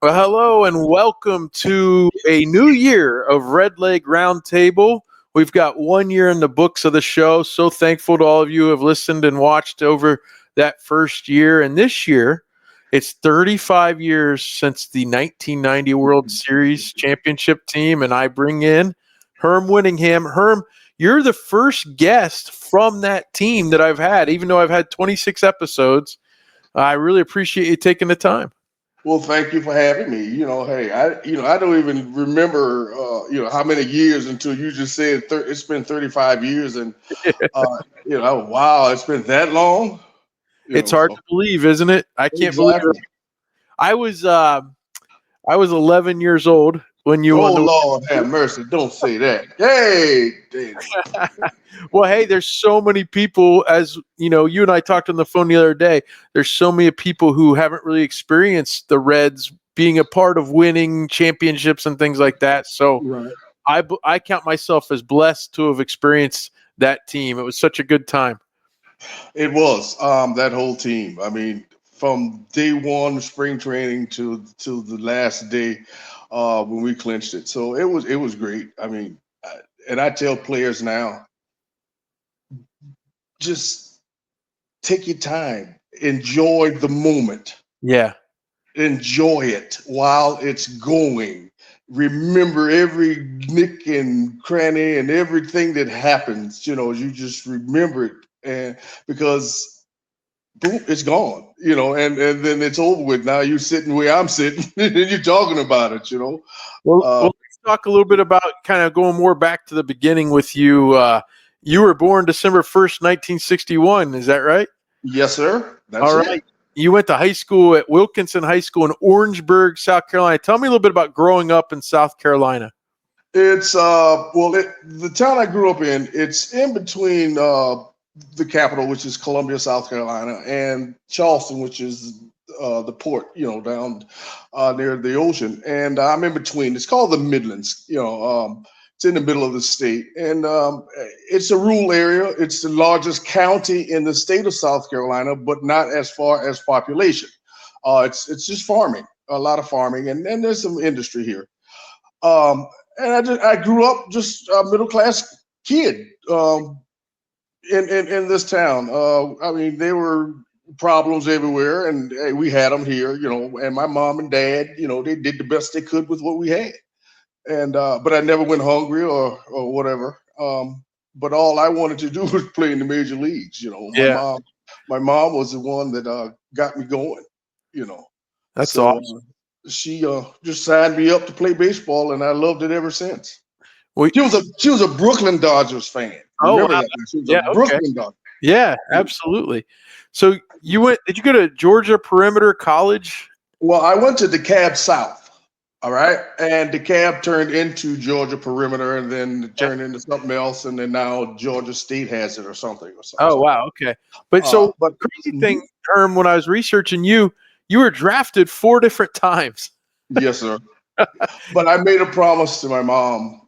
Well, hello and welcome to a new year of Redleg Roundtable. We've got 1 year in the books of the show. So thankful to all of you who have listened and watched over that first year. And this year, it's 35 years since the 1990 World Series championship team. And I bring in Herm Winningham. Herm, you're the first guest from that team that I've had, even though I've had 26 episodes. I really appreciate you taking the time. Well, thank you for having me. Hey, I don't even remember, how many years until you just said it's been 35 years, and wow, it's been that long. It's hard So to believe, isn't it? I can't believe it. exactly. I was 11 years old when you Oh won the. Lord, have mercy! Don't say that. Hey, Well, hey, there's so many people, as you know, you and I talked on the phone the other day. There's so many people who haven't really experienced the Reds being a part of winning championships and things like that. So right. I count myself as blessed to have experienced that team. It was such a good time. It was that whole team. I mean, from day one, spring training to the last day when we clinched it. So it was great. I mean, and I tell players now, just take your time, enjoy the moment, Yeah. enjoy it while it's going. Remember every nick and cranny and everything that happens. You just remember it, and because boom, it's gone. And then it's over with. Now you're sitting where I'm sitting, and you're talking about it. Well, let's talk a little bit about kind of going more back to the beginning with you. You were born December 1st, 1961. Is that right? Yes, sir. All That's it. right. You went to high school at Wilkinson High School in Orangeburg, South Carolina. Tell me a little bit about growing up in South Carolina. It's the town I grew up in. It's in between the capital, which is Columbia, South Carolina, and Charleston, which is the port, down near the ocean. And I'm in between. It's called the Midlands. It's in the middle of the state, and it's a rural area. It's the largest county in the state of South Carolina, but not as far as population. It's just farming, a lot of farming, and there's some industry here. Um, and I grew up just a middle class kid in this town. I mean, there were problems everywhere, and hey, we had them here, And my mom and dad, they did the best they could with what we had, and but I never went hungry or whatever. But all I wanted to do was play in the major leagues. Yeah, My mom was the one that got me going. You know, that's so awesome. she just signed me up to play baseball, and I loved it ever since. We, She was a Brooklyn Dodgers fan. oh, Remember wow. that? She was a Yeah, okay. Brooklyn Dodgers. Yeah, absolutely. So did you go to Georgia Perimeter College? Well, I went to DeKalb South. All right, and DeKalb turned into Georgia Perimeter, and then it Yeah. turned into something else, and then now Georgia State has it or something or something. Oh, wow. Okay. But so But crazy thing, Herm, when I was researching you were drafted 4 different times. yes, sir. But I made a promise to my mom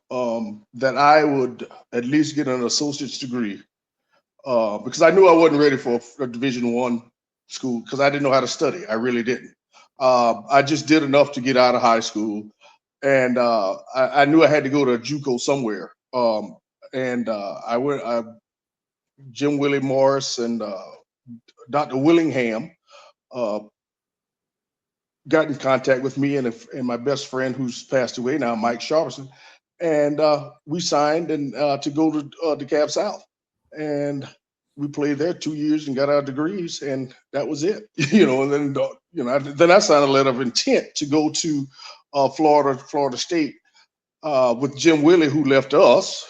that I would at least get an associate's degree because I knew I wasn't ready for a Division I school because I didn't know how to study. I really didn't. I just did enough to get out of high school, and I knew I had to go to a JUCO somewhere. And I went. Jim Willie Morris and Dr. Willingham uh, got in contact with me and my best friend who's passed away now, Mike Sharperson, and we signed and to go to DeKalb South, and we played there 2 years and got our degrees, and that was it. And then then I signed a letter of intent to go to Florida State with Jim Willie, who left us,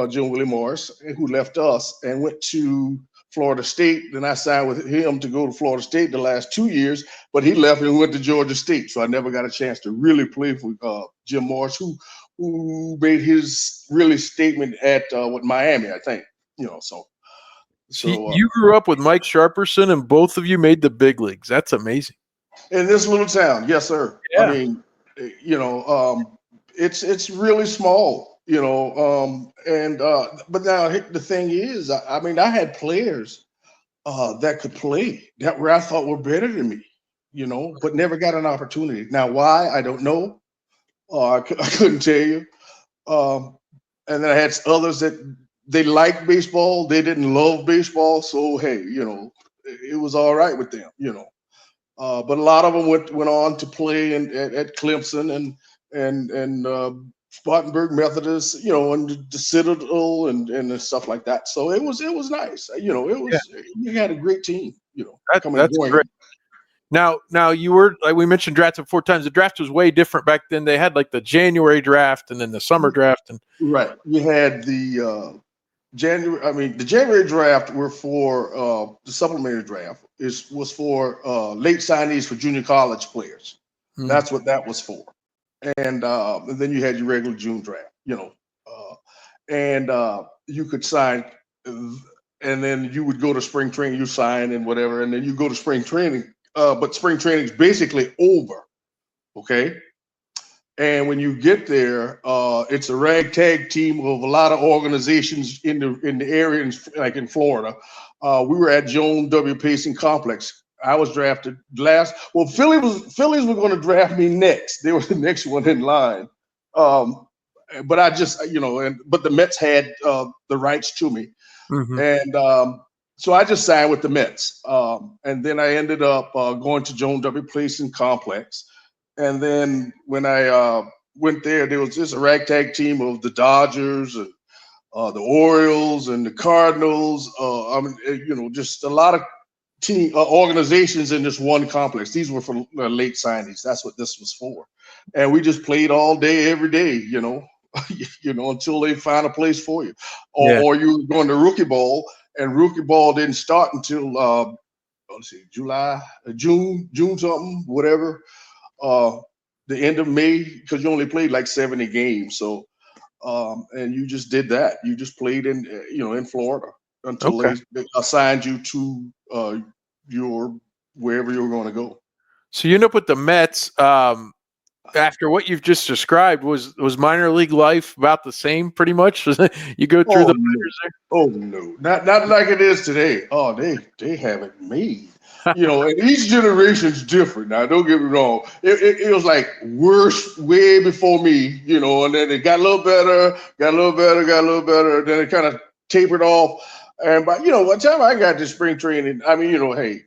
Jim Willie Morris, who left us and went to Florida State. Then I signed with him to go to Florida State the last 2 years, but he left and went to Georgia State. So I never got a chance to really play for Jim Morris, who made his really statement at Miami, I think. So You grew up with Mike Sharperson, and both of you made the big leagues. That's amazing. in this little town, yes, sir. I Yeah. mean, it's really small, and but now the thing is, I mean, I had players that could play that where I thought were better than me, but never got an opportunity. Now, why? I don't know. I couldn't tell you. And then I had others that they liked baseball. They didn't love baseball. So, hey, it was all right with them. But a lot of them went on to play at Clemson and Spartanburg Methodist, and the Citadel and stuff like that. So it was nice. We had a great team. Coming and That's going. great. Now you were, like we mentioned, drafted 4 times. The draft was way different back then. They had like the January draft and then the summer draft, and right. You had the January. I mean, the January draft were for the supplementary draft was for late signees for junior college players. That's what that was for. And then you had your regular June draft. And you could sign, and then you would go to spring training. You sign and whatever, and then you go to spring training. But spring training is basically over. Okay. And when you get there, it's a ragtag team of a lot of organizations in the area, like in Florida. We were at Joan W. Payson Complex. I was drafted last. Well, Phillies were going to draft me next. They were the next one in line. But I just, but the Mets had the rights to me, and so I just signed with the Mets. And then I ended up going to Joan W. Payson Complex. And then when I went there was just a ragtag team of the Dodgers and the Orioles and the Cardinals. Just a lot of team organizations in this one complex. These were for late signings. That's what this was for. And we just played all day, every day, until they find a place for you. Or you were going to rookie ball, and rookie ball didn't start until June something, whatever. The end of May, because you only played like 70 games. So, and you just did that. You just played in Florida until they assigned you to your wherever you were going to go. So you end up with the Mets. After what you've just described, was minor league life about the same, pretty much? You go through the minors there? Oh no, not like it is today. Oh, they have it made. And each generation's different. Now, don't get me wrong. It was like worse way before me, and then it got a little better, got a little better. Then it kind of tapered off. And by by the time I got to spring training, I mean, hey,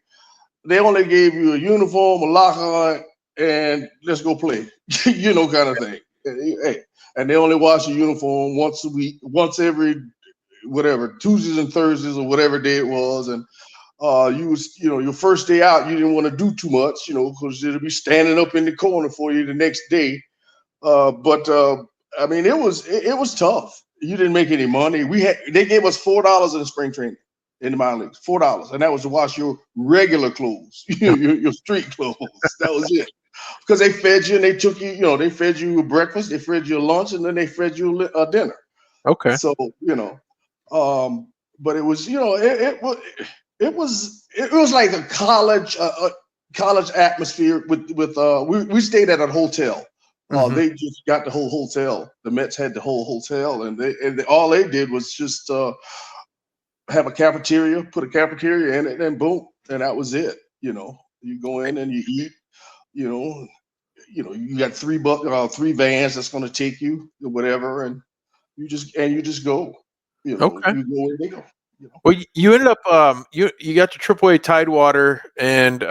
they only gave you a uniform, a locker, and let's go play, kind of thing. Hey, and they only wash your uniform once a week, once every whatever, Tuesdays and Thursdays or whatever day it was, and your first day out, you didn't want to do too much, because it'll be standing up in the corner for you the next day. But I mean, it was tough. You didn't make any money. They gave us $4 in the spring training in the minor leagues, $4, and that was to wash your regular clothes, your street clothes. That was it. Because they fed you and they took you, they fed you breakfast, they fed you lunch, and then they fed you dinner. Okay. So but it was, it was like a college atmosphere with we stayed at a hotel. They just got the whole hotel. The Mets had the whole hotel, and all they did was just have a cafeteria, put a cafeteria in it, and boom, and that was it. You go in and you eat. You got three vans that's going to take you or whatever, and you just go. You go where they go. Well, you ended up you got to AAA Tidewater, and you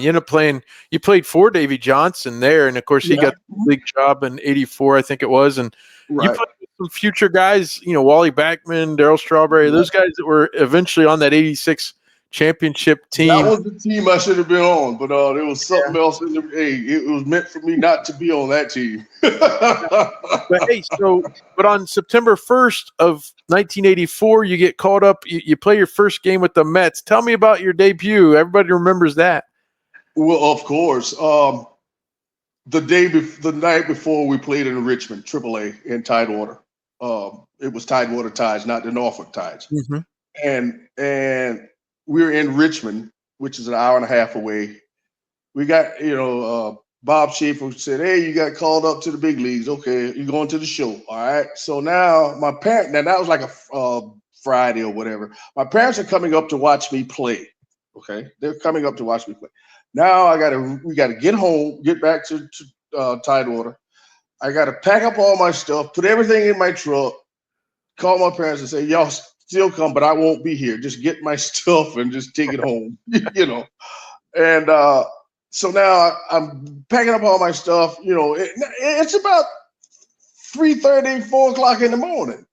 ended up playing. You played for Davey Johnson there, and of course he got the league job in '84, I think it was. And you played with some future guys, Wally Backman, Darryl Strawberry, those guys that were eventually on that '86 championship team. That was the team I should have been on, but there was something else in the. Hey, it was meant for me not to be on that team. But on September 1st of 1984, you get called up. You play your first game with the Mets. Tell me about your debut. Everybody remembers that. Well, of course. The night before we played in Richmond, AAA in Tidewater. It was Tidewater Tides, not the Norfolk Tides. And we were in Richmond, which is an hour and a half away. We got, Bob Schaefer said, "Hey, you got called up to the big leagues. Okay, you're going to the show. All right." So now that was like a Friday or whatever. My parents are coming up to watch me play. Okay, they're coming up to watch me play. Now we gotta get home, get back to Tidewater. I gotta pack up all my stuff, put everything in my truck, call my parents and say, y'all still come, but I won't be here. Just get my stuff and just take it home, you know. And so now I'm packing up all my stuff. You know, it's about 3:30, 4 o'clock in the morning.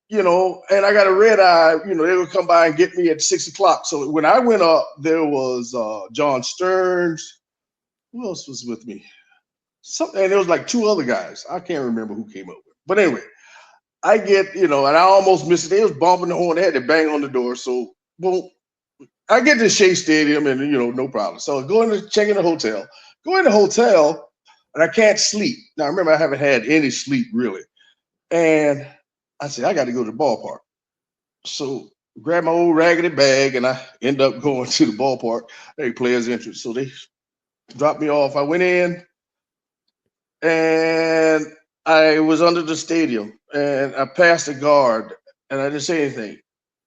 You know, and I got a red eye. You know, they would come by and get me at 6 o'clock. So when I went up, there was John Stearns. Who else was with me? Something, and there was like 2 other guys. I can't remember who came up with. But anyway, I get, you know, and I almost missed it. They was bumping the horn. They had to bang on the door. So, boom, I get to Shea Stadium and, you know, no problem. So going to check in the hotel, go in the hotel, and I can't sleep. Now, remember, I haven't had any sleep really. And I said, I got to go to the ballpark. So grab my old raggedy bag, and I end up going to the ballpark. Hey, players entrance. So they dropped me off. I went in, and I was under the stadium, and I passed the guard, and I didn't say anything.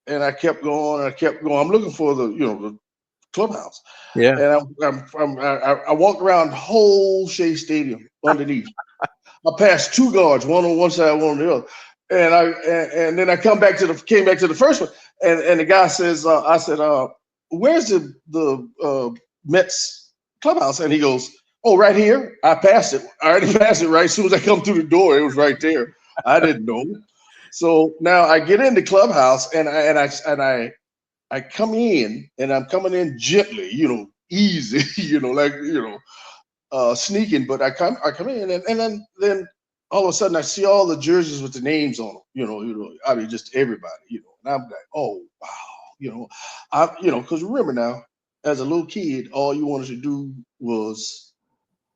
And I kept going, and I kept going. I'm looking for the clubhouse. Yeah. And I walked around the whole Shea Stadium underneath. I passed 2 guards, one on one side, one on the other. And then I came back to the first one, and the guy says, I said, where's the Mets clubhouse? And he goes, oh, right here. I passed it. I already passed it right as soon as I come through the door. It was right there. I didn't know. So now I get in the clubhouse, and I come in, and I'm coming in gently, you know, easy, you know, like, you know, sneaking. But I come in, and then all of a sudden I see all the jerseys with the names on them, you know, I mean, just everybody, you know, and I'm like, oh wow, you know, because remember now, as a little kid, all you wanted to do was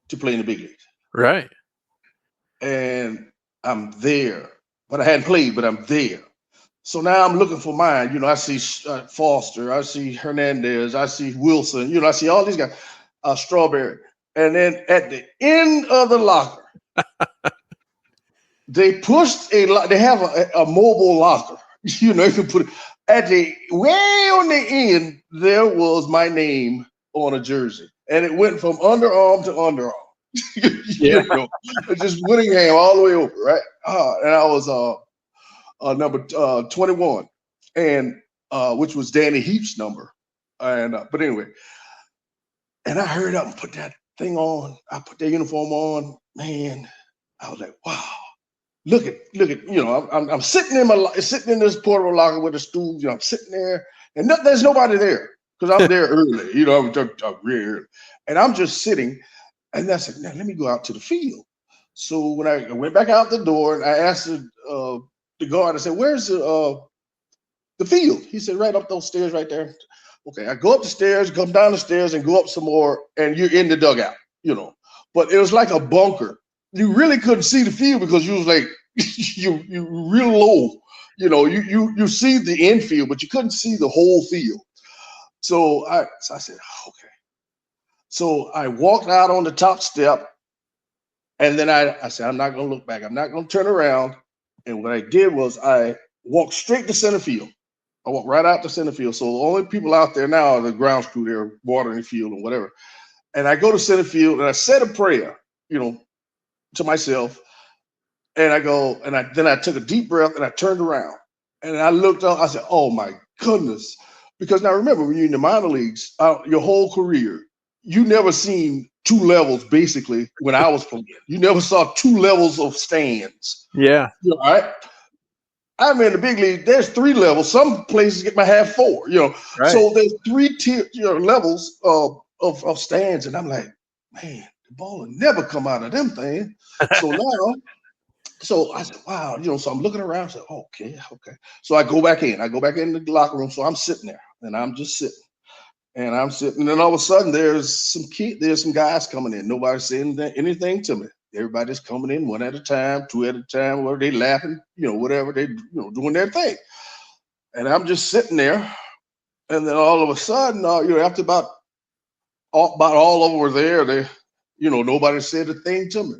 to play in the big leagues, Right. and I'm there, but I hadn't played, but I'm there. So now I'm looking for mine. You know, I see Foster, I see Hernandez, I see Wilson. You know, I see all these guys, Strawberry, and then at the end of the locker, they have a mobile locker. You know, you can put it at the way on the end. There was my name on a jersey, and it went from underarm to underarm. Yeah. You know, it's just Winningham all the way over, right? And I was number 21, and which was Danny Heap's number. And but anyway, and I hurried up and put that thing on. I put that uniform on. Man, I was like, wow. Look at, you know, I'm sitting in this portable locker with a stool. You know, I'm sitting there, and there's nobody there because I'm there early. You know, I'm really early, and I'm just sitting. And I said, now let me go out to the field. So when I went back out the door, and I asked the guard, I said, where's the field? He said, right up those stairs right there. Okay, I go up the stairs, come down the stairs, and go up some more, and you're in the dugout, you know. But it was like a bunker. You really couldn't see the field because you was like you real low. You know, you see the infield, but you couldn't see the whole field. So I said, okay. So I walked out on the top step, and then I said, I'm not gonna look back. I'm not gonna turn around. And what I did was I walked straight to center field. I walked right out to center field. So the only people out there now are the grounds crew there watering the field and whatever. And I go to center field, and I said a prayer, you know, to myself. And I go, and then I took a deep breath, and I turned around, and I looked up. I said, "Oh my goodness!" Because now remember, when you're in the minor leagues, your whole career, you never seen 2 levels. Basically, when I was playing, you never saw 2 levels of stands. Yeah. You know, all right. I'm in the big league. There's 3 levels. Some places get my half 4. You know, Right. so there's 3 levels of stands, and I'm like, man, the ball will never come out of them things. So now. So I said, wow, you know, so I'm looking around. I said, okay. So I go back in. I go back in the locker room. So I'm sitting there, and I'm just sitting. And I'm sitting. And then all of a sudden, there's some guys coming in. Nobody's saying anything to me. Everybody's coming in 1 at a time, 2 at a time, or they laughing, you know, whatever. They, you know, doing their thing. And I'm just sitting there. And then all of a sudden, you know, after about all of them were there, they, you know, nobody said a thing to me.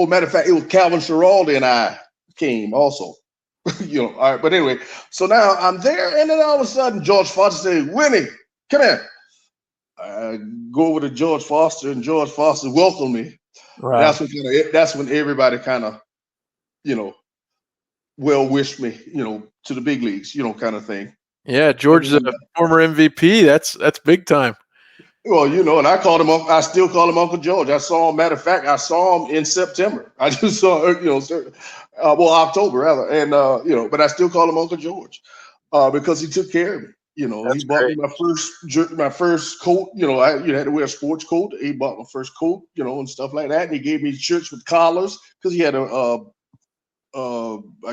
Oh, matter of fact, it was Calvin Ciraldi and I came also. You know, all right. But anyway, so now I'm there, and then all of a sudden, George Foster said, Winnie, come here. I go over to George Foster, and George Foster welcomed me. Wow. That's when everybody kind of, you know, well wished me, you know, to the big leagues, you know, kind of thing. Yeah, George's a former MVP. That's big time. Well, you know, and I still call him Uncle George. I saw him, matter of fact, I saw him in September. I just saw, you know, October rather. And, you know, but I still call him Uncle George because he took care of me. You know, That's he bought great. me my first coat. You know, I had to wear a sports coat. He bought my first coat, you know, and stuff like that. And he gave me shirts with collars because he had I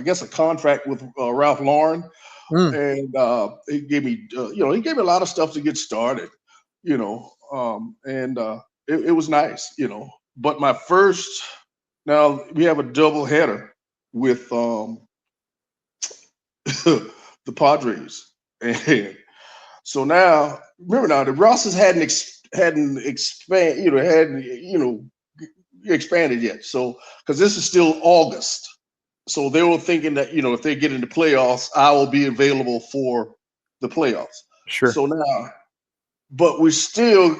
guess a contract with Ralph Lauren. And he gave me, you know, he gave me a lot of stuff to get started, you know, and it was nice, you know. But now we have a double header with the Padres, and so now remember now the rosters hadn't expanded, expanded yet. So because this is still August. So they were thinking that, you know, if they get into playoffs, I will be available for the playoffs. Sure. So now, but I'm still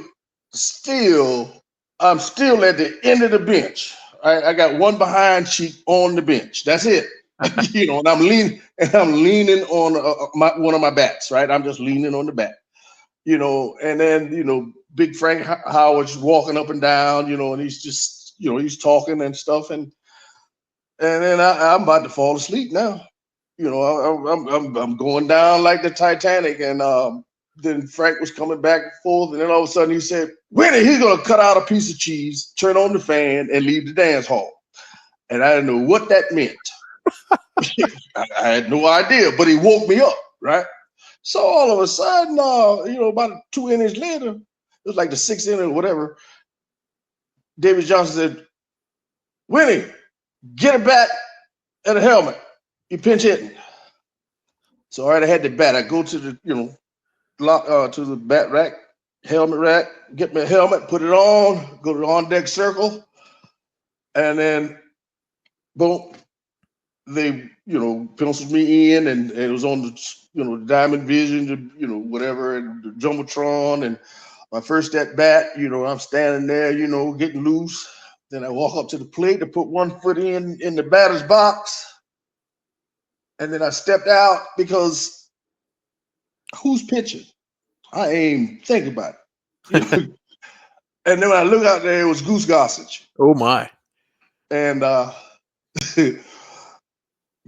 at the end of the bench. I got one behind sheet on the bench. That's it. You know, and I'm leaning on one of my bats, right? I'm just leaning on the bat, you know, and then, you know, Big Frank Howard's walking up and down, you know, and he's just, you know, he's talking and stuff. And then I'm about to fall asleep now. You know, I'm going down like the Titanic, and then Frank was coming back and forth, and then all of a sudden he said, "Winnie, he's gonna cut out a piece of cheese, turn on the fan, and leave the dance hall." And I didn't know what that meant. I had no idea, but he woke me up, right? So all of a sudden, you know, about 2 innings later, it was like the 6th inning or whatever. David Johnson said, "Winnie, get a bat and a helmet. You pinch hitting." So all right, I had the bat. I go to the, you know, to the bat rack, helmet rack, get my helmet, put it on, go to the on deck circle, and then boom, they, you know, penciled me in, and it was on the, you know, Diamond Vision, you know, whatever, and the Jumbotron, and my first at bat, you know, I'm standing there, you know, getting loose. Then I walk up to the plate to put one foot in the batter's box. And then I stepped out because who's pitching? I ain't even think about it. And then when I look out there, it was Goose Gossage. Oh my. And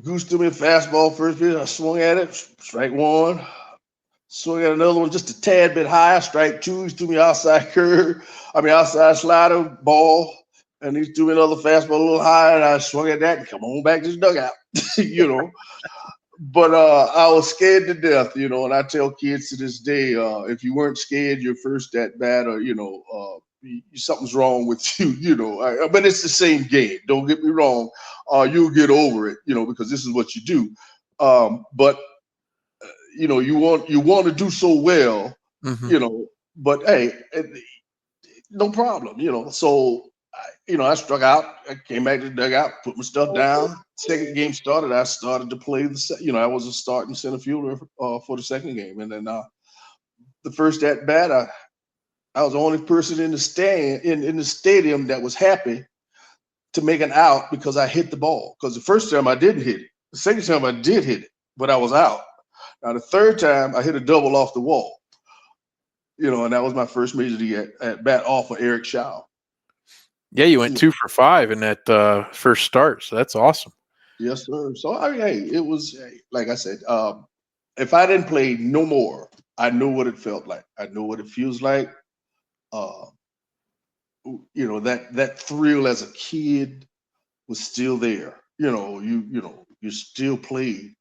Goose threw me a fastball first pitch. I swung at it, strike one. Swung at another one just a tad bit higher, strike two. He threw me outside slider, ball. And he threw me another fastball a little higher, and I swung at that and come on back to the dugout, you know. But I was scared to death, you know, and I tell kids to this day, if you weren't scared your first at bat, or, you know, something's wrong with you, you know. But it's the same game. Don't get me wrong. You'll get over it, you know, because this is what you do. But you know, you want to do so well, you know. But hey, no problem, you know. So you know, I struck out. I came back to the dugout, put my stuff down. Second game started. I started to play you know, I was a starting center fielder for the second game, and then the first at bat, I was the only person in the stadium that was happy to make an out because I hit the ball. Because the first time I didn't hit it. The second time I did hit it, but I was out. Now the third time I hit a double off the wall. You know, and that was my first major league at bat off of Eric Shaw. Yeah, you went 2 for 5 in that first start, so that's awesome. Yes, sir. So I mean, hey, it was like I said, if I didn't play no more, I knew what it felt like. I know what it feels like. You know, that thrill as a kid was still there. You know, you still played,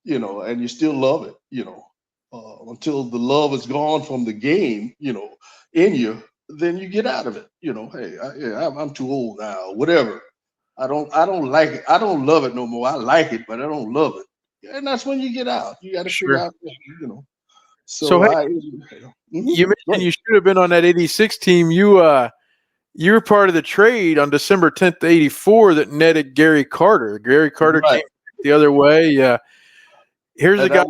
you know, and you still love it, you know, until the love is gone from the game, you know, in you, then you get out of it. You know, hey, I'm too old now, whatever. I don't like it. I don't love it no more. I like it, but I don't love it. And that's when you get out. You got to figure out, you know. So hey, you mentioned you should have been on that 86 team. You were part of the trade on December 10th, 84 that netted Gary Carter. Gary Carter came the other way. Here's a guy.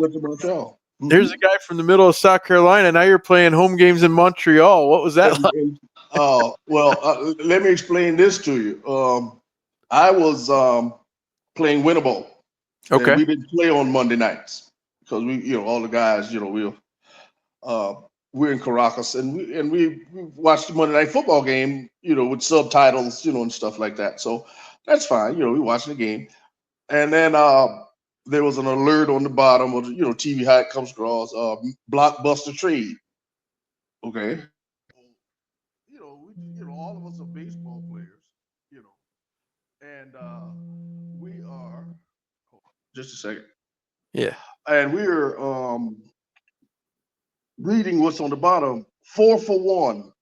There's a guy from the middle of South Carolina. Now you're playing home games in Montreal. What was that like? Let me explain this to you. I was playing Winnable, and Okay. we didn't play on Monday nights because all the guys, we're in Caracas, and we watched the Monday Night Football game, with subtitles, and stuff like that. So that's fine. We watched the game, and then there was an alert on the bottom of the TV how it comes across blockbuster trade. Okay, all of us are baseball players, and we are. Just a second. Yeah. And we're reading what's on the bottom. 4 for 1.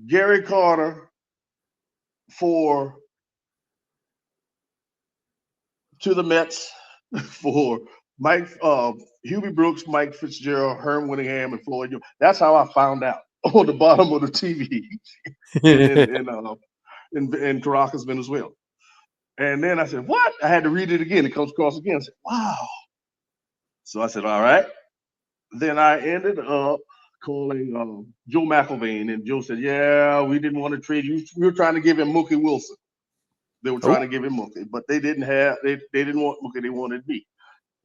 Gary Carter to the Mets for Mike Hubie Brooks, Mike Fitzgerald, Herm Winningham, and Floyd. That's how I found out on the bottom of the TV in Caracas, Venezuela. And then I said, "What?" I had to read it again. It comes across again. I said, "Wow." So I said, "All right." Then I ended up calling Joe McIlvain, and Joe said, "Yeah, we didn't want to trade you. We were trying to give him Mookie Wilson. They were trying to give him Mookie, but they didn't want Mookie. They wanted me."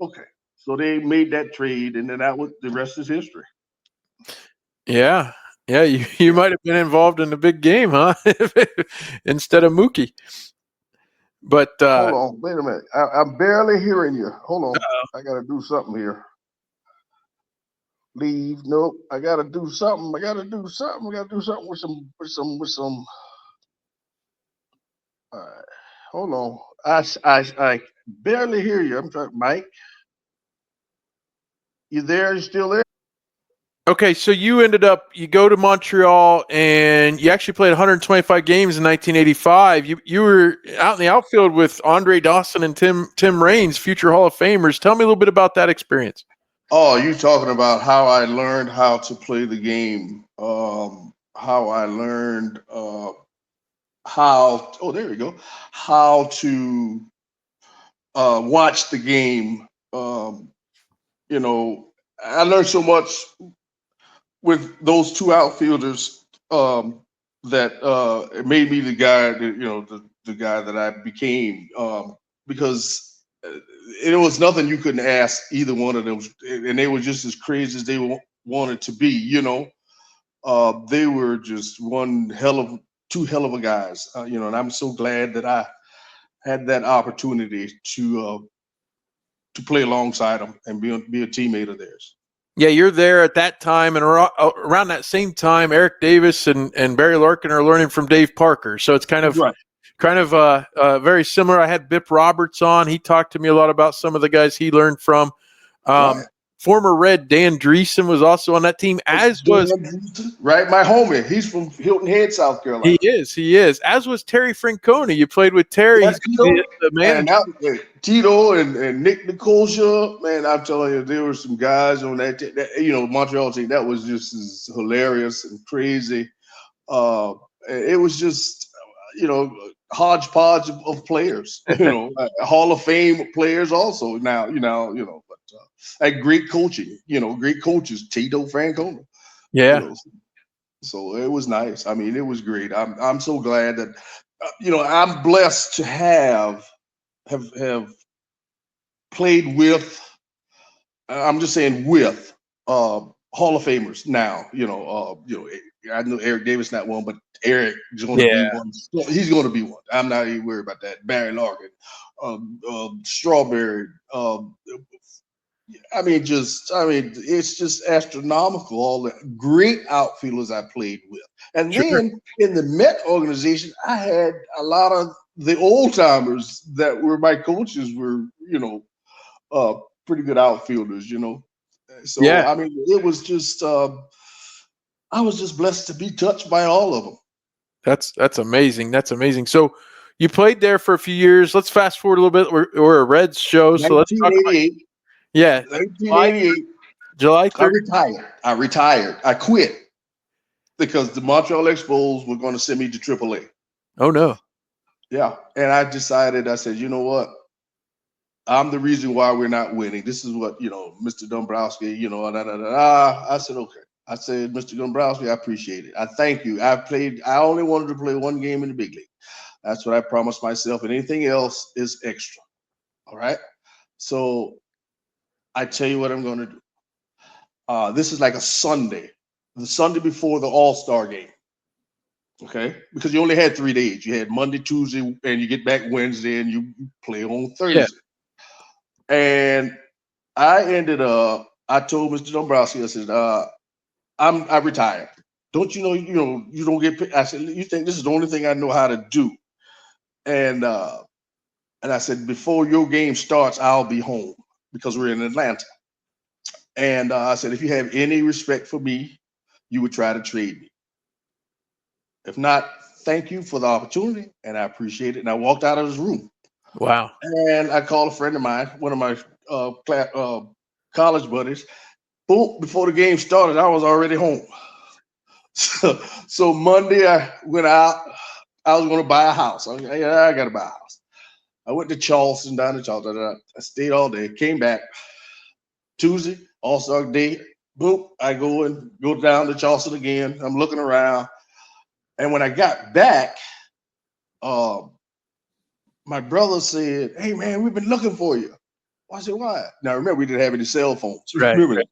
Okay, so they made that trade, and then the rest is history. Yeah. Yeah, you might have been involved in the big game, huh? Instead of Mookie. But hold on, wait a minute. I'm barely hearing you. Hold on, I got to do something here. Leave. Nope. I got to do something. I got to do something with some. All right. Hold on. I barely hear you. I'm trying. Mike, you there? You still there? okay, so you go to Montreal and you actually played 125 games in 1985. You were out in the outfield with Andre Dawson and Tim Raines, future Hall of Famers. Tell me a little bit about that experience. Oh, you talking about how I learned how to play the game? How I learned how? Oh, there we go. How to watch the game. I learned so much with those two outfielders that it made me the guy that the guy that I became because it was nothing you couldn't ask either one of them, and they were just as crazy as they wanted to be. They were just two hell of a guys. And I'm so glad that I had that opportunity to play alongside them and be a teammate of theirs. Yeah, you're there at that time, and around that same time, Eric Davis and Barry Larkin are learning from Dave Parker. So it's kind of very similar. I had Bip Roberts on. He talked to me a lot about some of the guys he learned from. Former Red Dan Dreesen was also on that team, as was my homie. He's from Hilton Head, South Carolina. He is. As was Terry Francona. You played with Terry. He's the manager. And Tito and Nick Nicosia, man, I'm telling you, there were some guys on that Montreal team that was just as hilarious and crazy. It was just hodgepodge of players, Hall of Fame players also now, but had great coaching, great coaches, Tito Francona. Yeah. So it was nice. I mean, it was great. I'm so glad that I'm blessed to have played with. I'm just saying with Hall of Famers now. I know Eric Davis not one, but Eric is going to be one. He's going to be one. I'm not even worried about that. Barry Larkin, Strawberry. It's just astronomical. All the great outfielders I played with, and then in the Met organization, I had a lot of the old timers that were my coaches. Were pretty good outfielders. So it was just I was just blessed to be touched by all of them. That's amazing. That's amazing. So you played there for a few years. Let's fast forward a little bit. We're a Reds show, so let's talk about 1988. July 3rd. I retired. I quit because the Montreal Expos were going to send me to AAA. Oh no. Yeah, and I decided. I said, you know what? I'm the reason why we're not winning. This is what, Mr. Dombrowski, da, da, da, da. I said, okay. I said, Mr. Dombrowski, I appreciate it. I thank you. I only wanted to play one game in the big league. That's what I promised myself. And anything else is extra. All right. So I tell you what I'm going to do. This is like a Sunday, the Sunday before the All-Star game. Okay. Because you only had 3 days. You had Monday, Tuesday, and you get back Wednesday and you play on Thursday. Yeah. And I told Mr. Dombrowski, I said, I retired. Don't you know, you don't get paid. I said, you think this is the only thing I know how to do? And I said, before your game starts, I'll be home because we're in Atlanta. And I said, if you have any respect for me, you would try to trade me. If not, thank you for the opportunity, and I appreciate it. And I walked out of his room. Wow. And I called a friend of mine, one of my college buddies. Boom, before the game started, I was already home. So Monday, I went out. I was going to buy a house. I got to buy a house. I went to Charleston, down to Charleston. I stayed all day, came back. Tuesday, All-Star Day, boom, I go down to Charleston again. I'm looking around. And when I got back, my brother said, hey, man, we've been looking for you. I said, why? Now, remember, we didn't have any cell phones. Right. Remember that?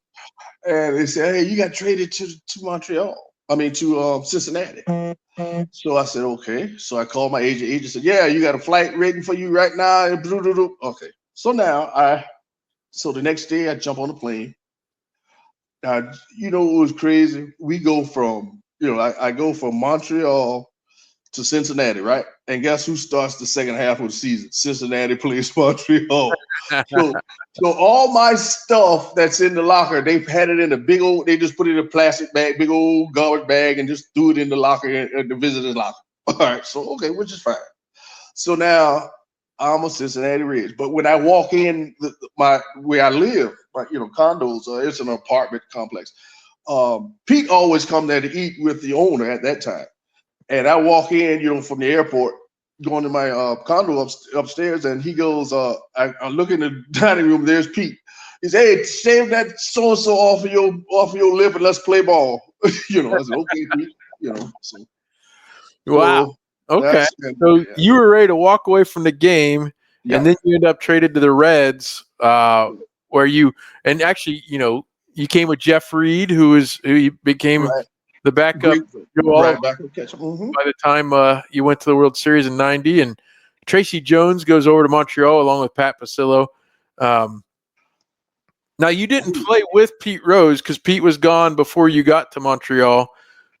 And they said, hey, you got traded to Montreal. I mean, to Cincinnati. So I said, okay. So I called my agent. Agent said, yeah, you got a flight waiting for you right now. Okay. So now so the next day I jump on the plane. Now, it was crazy. We go from, I go from Montreal to Cincinnati, right? And guess who starts the second half of the season? Cincinnati plays Montreal. So all my stuff that's in the locker, they've had it in a big old, they just put it in a plastic bag, big old garbage bag, and just threw it in the locker, in the visitor's locker. All right, so okay, which is fine. So now I'm a Cincinnati Reds, but when I walk in where I live, condos, it's an apartment complex. Pete always come there to eat with the owner at that time, and I walk in, from the airport, going to my condo upstairs, and he goes, I look in the dining room. There's Pete. He said, "Hey, shave that so and so off of your lip and let's play ball." I said, "Okay, Pete." So, Wow. So Okay. So you were ready to walk away from the game, and then you end up traded to the Reds, where you came with Jeff Reed, who became the backup. Backup catcher. By the time you went to the World Series in '90, and Tracy Jones goes over to Montreal along with Pat Pasillo. Now you didn't play with Pete Rose because Pete was gone before you got to Montreal.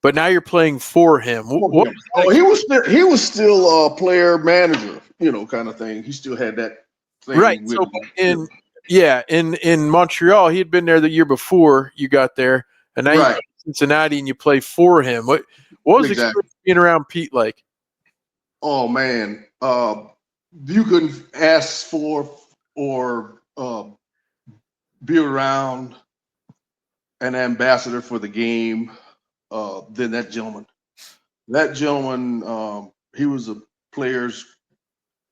But now you're playing for him. He was still a player manager, kind of thing. He still had that thing. Right. So in Montreal, he had been there the year before you got there, and now you go to Cincinnati and you play for him. What was the experience being around Pete like? Oh man, you couldn't ask for or be around an ambassador for the game than that gentleman. That gentleman, he was a player's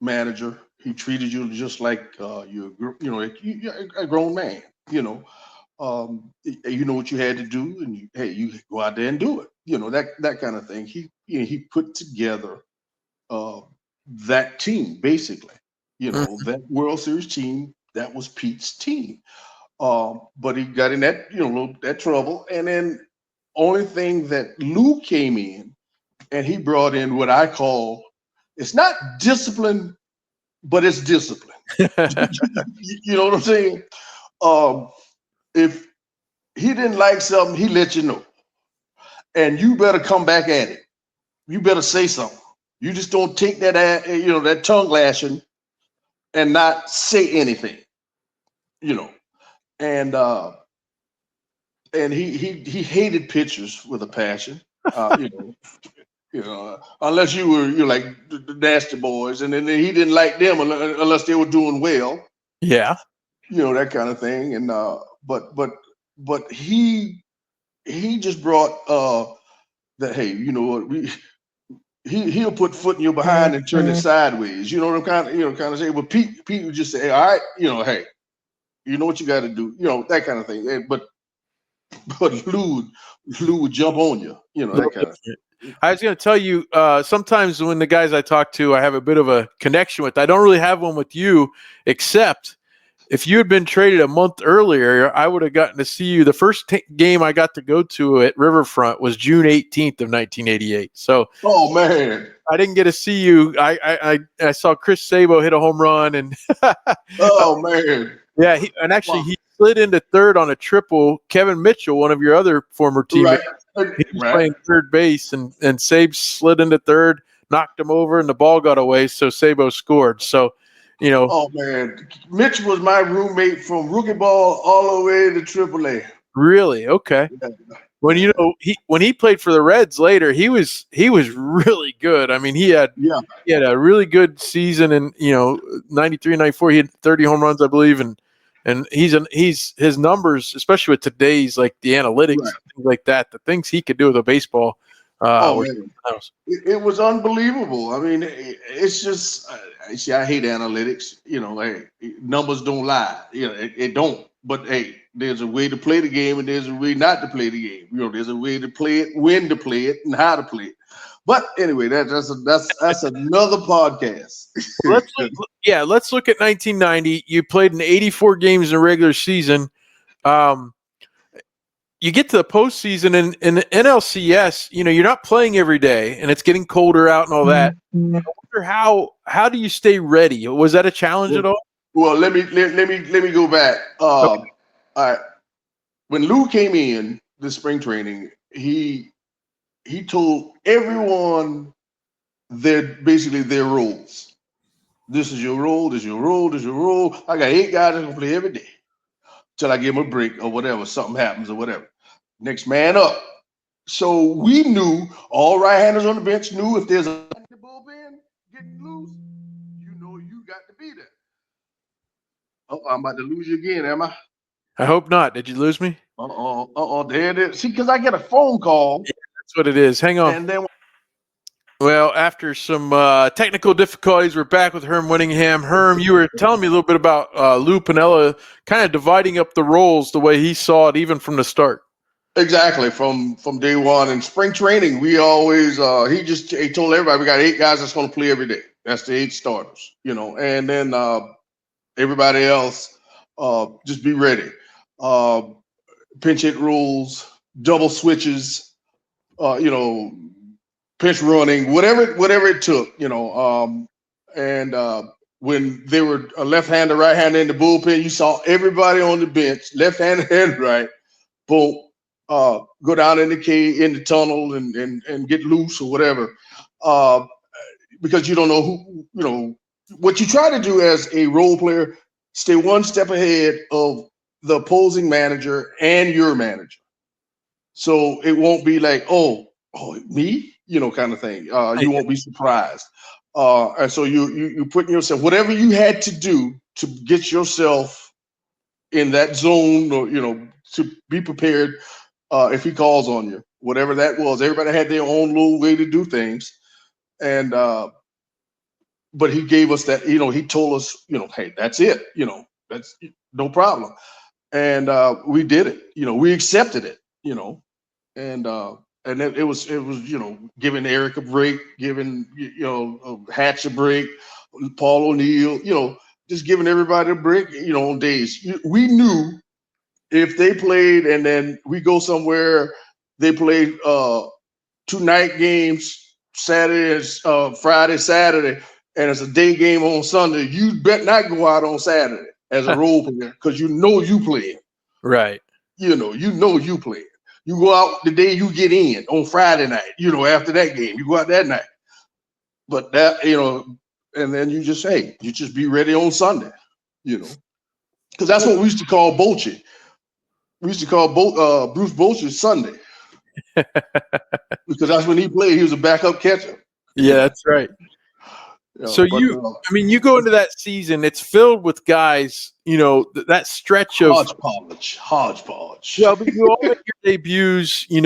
manager. He treated you just like you're a grown man. You know what you had to do, and you go out there and do it. That kind of thing. He put together that team basically. That World Series team, that was Pete's team. But he got in that that trouble, and then only thing that Lou came in and he brought in what I call, it's not discipline, but it's discipline. You know what I'm saying? If he didn't like something, he let you know, and you better come back at it. You better say something. You just don't take that that tongue lashing and not say anything. And he hated pitchers with a passion. Unless you're like the nasty boys, and then he didn't like them unless they were doing well. Yeah, that kind of thing. And but he just brought that. Hey, you know what, he'll put foot in your behind and turn it sideways. You know what I'm kind of saying. But Pete would just say, hey, all right, hey, you know what you got to do, that kind of thing. But Lou would jump on you, that kind of thing. I was going to tell you, sometimes when the guys I talk to, I have a bit of a connection with. I don't really have one with you, except if you had been traded a month earlier, I would have gotten to see you. The first game I got to go to at Riverfront was June 18th of 1988. So, oh man, I didn't get to see you. I saw Chris Sabo hit a home run, and oh man, yeah, he slid into third on a triple. Kevin Mitchell, one of your other former teammates, he was playing third base, and Sabe slid into third, knocked him over, and the ball got away. So Sabo scored. So, oh man, Mitch was my roommate from rookie ball all the way to AAA. Really? Okay. Yeah. When he played for the Reds later, he was really good. I mean, he had a really good season in 93, 94. He had 30 home runs, I believe, and his numbers, especially with today's like the analytics and things like that, the things he could do with a baseball. It was unbelievable. I mean, it's just I hate analytics. Numbers don't lie. It don't. But hey, there's a way to play the game, and there's a way not to play the game. There's a way to play it, when to play it, and how to play it. But anyway, that's another podcast. Let's look at 1990. You played in 84 games in the regular season. You get to the postseason in the NLCS, you're not playing every day, and it's getting colder out and all that. I wonder how do you stay ready? Was that a challenge at all? Well, let me go back. All right. When Lou came in the spring training, he told everyone their roles. This is your role. This is your role. This is your role. I got 8 guys that can play every day till I give them a break or whatever. Something happens or whatever. Next man up. So we knew, all right-handers on the bench knew if there's a bullpen getting loose, you got to be there. Oh, I'm about to lose you again, am I? I hope not. Did you lose me? There it is. See, because I get a phone call. Yeah, that's what it is. Hang on. And then, well, after some technical difficulties, we're back with Herm Winningham. Herm, you were telling me a little bit about Lou Piniella kind of dividing up the roles the way he saw it, even from the start. Exactly, from day one. In spring training, we always he told everybody we got 8 guys that's going to play every day. That's the 8 starters, and then everybody else just be ready. Pinch hit rules, double switches, pinch running, whatever it took, and when they were a left-hander, right-hander in the bullpen, you saw everybody on the bench, left-hander and right, boom, go down in the tunnel and get loose or whatever, because you don't know who, what you try to do as a role player, stay one step ahead of the opposing manager and your manager. So it won't be like, oh, me, kind of thing. You won't be surprised. And so you put yourself, whatever you had to do to get yourself in that zone, or, to be prepared if he calls on you, whatever that was. Everybody had their own little way to do things. And, but he gave us that, he told us, hey, that's it, that's no problem. And we did it, we accepted it, and it was giving Eric a break, giving Hatch a break, Paul O'Neill, just giving everybody a break, on days. We knew if they played and then we go somewhere, they played 2 night games, Saturday, Friday, Saturday, and it's a day game on Sunday. You bet not go out on Saturday as a role player, because you playing. Right. You playing. You go out the day you get in on Friday night, after that game, you go out that night. But that, and then you just be ready on Sunday, because that's what we used to call Bochy. We used to call Bruce Bochy Sunday, because that's when he played. He was a backup catcher. Yeah, that's right. So you go into that season, it's filled with guys, that stretch of hodgepodge. Well, but you all make your debuts, in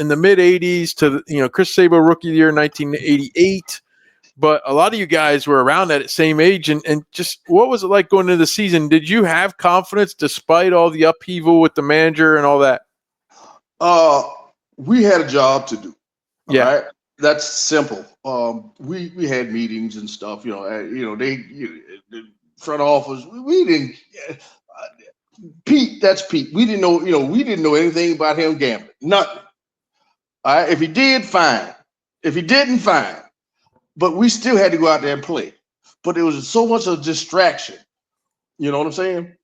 the mid '80s to Chris Sabo rookie of the year 1988. But a lot of you guys were around that same age, and just what was it like going into the season? Did you have confidence despite all the upheaval with the manager and all that? We had a job to do. Yeah. All right? That's simple. We had meetings and stuff. The front office. We didn't. Pete, that's Pete. We didn't know. We didn't know anything about him gambling. Nothing. All right. If he did, fine. If he didn't, fine. But we still had to go out there and play. But it was so much of a distraction. You know what I'm saying?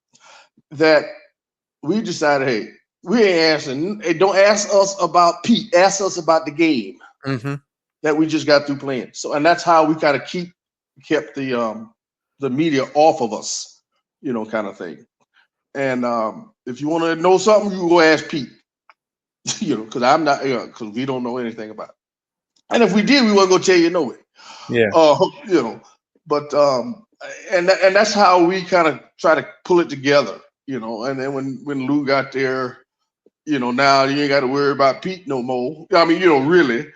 That we decided, hey, we ain't asking. Hey, don't ask us about Pete. Ask us about the game that we just got through playing. So, and that's how we kind of kept the media off of us, kind of thing. And if you want to know something, you go ask Pete. Because I'm not, because we don't know anything about it. And if we did, we wasn't gonna tell you no way. Yeah. But and that's how we kind of try to pull it together, And then when Lou got there, now you ain't got to worry about Pete no more. I mean, really,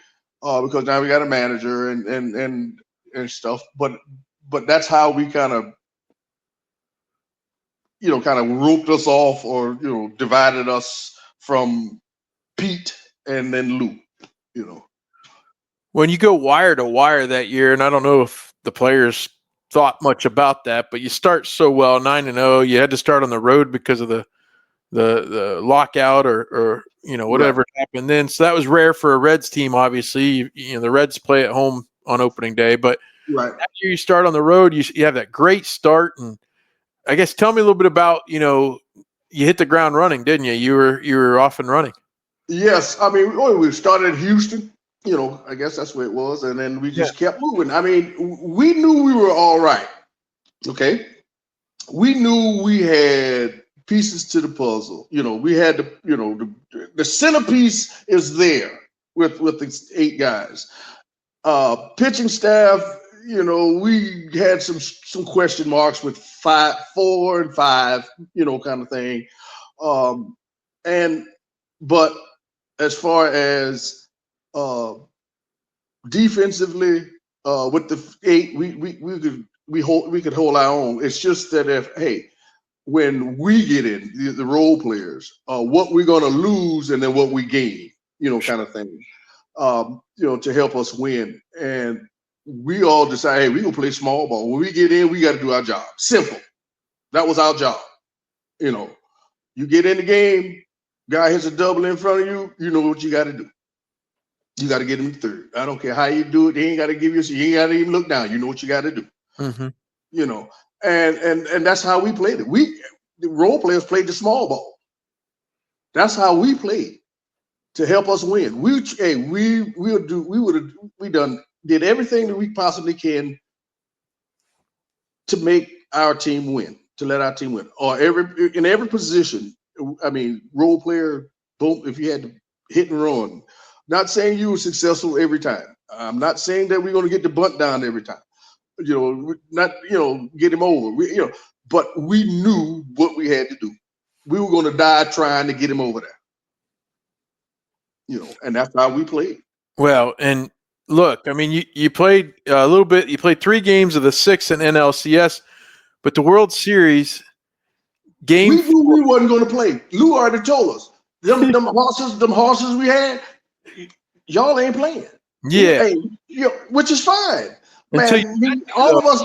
because now we got a manager and stuff. But that's how we kind of roped us off or divided us from Pete and then Lou. When you go wire to wire that year, and I don't know if the players thought much about that, but you start so well, 9-0. You had to start on the road because of the lockout or whatever happened then. So that was rare for a Reds team. Obviously, the Reds play at home on opening day, but after you start on the road, you have that great start. And I guess tell me a little bit about you hit the ground running, didn't you? You were off and running. Yes, I mean we started in Houston. I guess that's where it was. And then we just kept moving. I mean, we knew we were all right. Okay. We knew we had pieces to the puzzle. We had the centerpiece is there with the 8 guys. Pitching staff, we had some question marks with 4 and 5, kind of thing. But as far as defensively, with the 8, we could hold our own. It's just that when we get in the role players, what we're gonna lose and then what we gain, kind of thing, to help us win. And we all decide, hey, we're gonna play small ball. When we get in, we got to do our job. Simple. That was our job. You get in the game, guy hits a double in front of you, you know what you got to do. You got to get him to third. I don't care how you do it. They ain't got to give you. You ain't got to even look down. You know what you got to do. And that's how we played it. The role players played the small ball. That's how we played to help us win. We did everything that we possibly can to make our team win, to let our team win. Or in every position. I mean, role player, boom. If you had to hit and run. Not saying you were successful every time. I'm not saying that we're going to get the bunt down every time. Not get him over. But we knew what we had to do. We were going to die trying to get him over there. And that's how we played. Well, and look, I mean, you played a little bit. You played 3 games of the 6 in NLCS, but the World Series game. We knew we wasn't going to play. Lou already told us. Them horses we had. Y'all ain't playing. Yeah. Which is fine. Man, all of us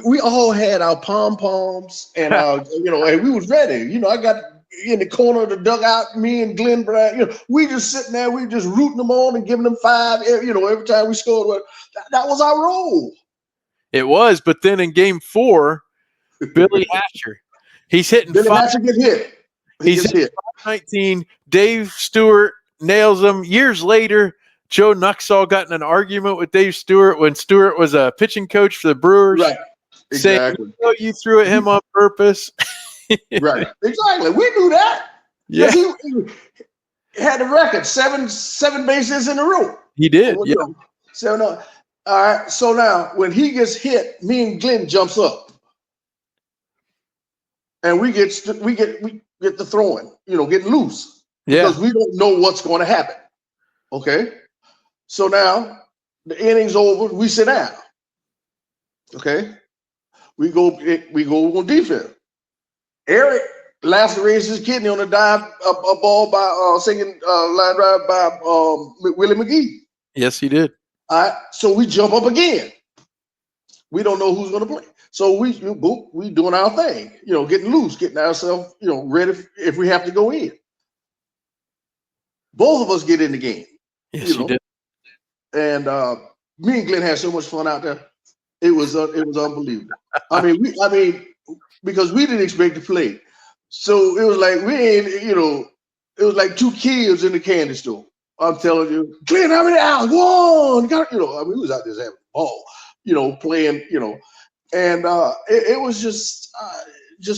we all had our pom-poms and and we was ready. I got in the corner of the dugout, me and Glenn Brad, we just sitting there, we just rooting them on and giving them 5, every time we scored. That was our role. It was, but then in game 4, Billy Hatcher, he's hitting Billy Hatcher gets hit. He's hit 519. Dave Stewart nails him. Years later, Joe Nuxall got in an argument with Dave Stewart when Stewart was a pitching coach for the Brewers. Right. Exactly. Saying, you threw at him on purpose. Right. Exactly. We knew that. Yeah. He had a record, seven bases in a row. He did. Yeah. 7 All right. So now when he gets hit, me and Glenn jumps up, and we get the throwing, getting loose Yeah. because we don't know what's going to happen. Okay. So now the inning's over. We sit down. Okay. We go on defense. Eric lacerates his kidney on a dive, a ball by singing line drive by Willie McGee. Yes, he did. All right. So we jump up again. We don't know who's going to play. So we doing our thing, getting loose, getting ourselves, ready if we have to go in. Both of us get in the game. Yes, you did. And me and Glenn had so much fun out there. It was unbelievable. I mean, because we didn't expect to play, so it was like it was like two kids in the candy store. I'm telling you, Glenn, how many hours? One, we was out there having a ball, playing, and it was just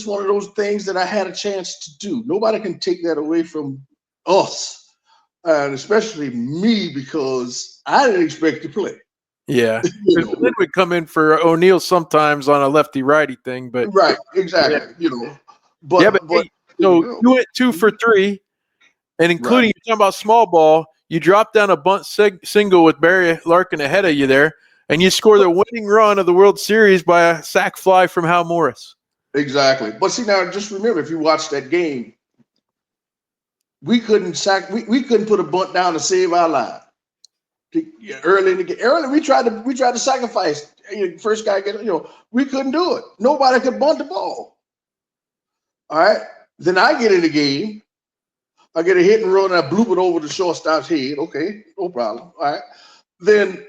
one of those things that I had a chance to do. Nobody can take that away from us, and especially me, because I didn't expect to play. Yeah. Glenn would come in for O'Neill sometimes on a lefty-righty thing, but right, exactly, yeah. So you went 2 for 3, and including you're talking about small ball, you dropped down a bunt single with Barry Larkin ahead of you there, and you score the winning run of the World Series by a sac fly from Hal Morris. Exactly. But see, now just remember, if you watch that game, we couldn't we couldn't put a bunt down to save our life. Early in the game, we tried to sacrifice. First guy we couldn't do it. Nobody could bunt the ball. All right. Then I get in the game. I get a hit and run, and I bloop it over the shortstop's head. Okay, no problem. All right. Then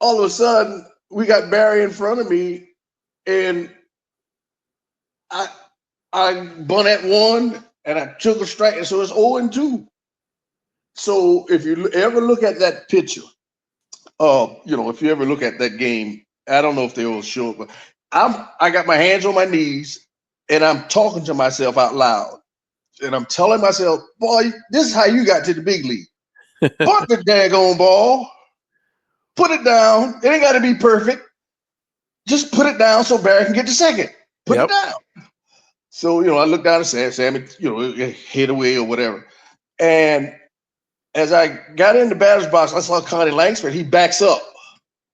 all of a sudden, we got Barry in front of me, and I bunt at one, and I took a strike, and so it's 0-2. So if you ever look at that picture, if you ever look at that game, I don't know if they will show it, but I got my hands on my knees, and I'm talking to myself out loud, and I'm telling myself, boy, this is how you got to the big league. Bunt the daggone ball, put it down. It ain't got to be perfect. Just put it down so Barry can get the second. Put it down. So, I looked down and said, Sammy, hit away or whatever. And as I got in the batter's box, I saw Connie Langsford. He backs up.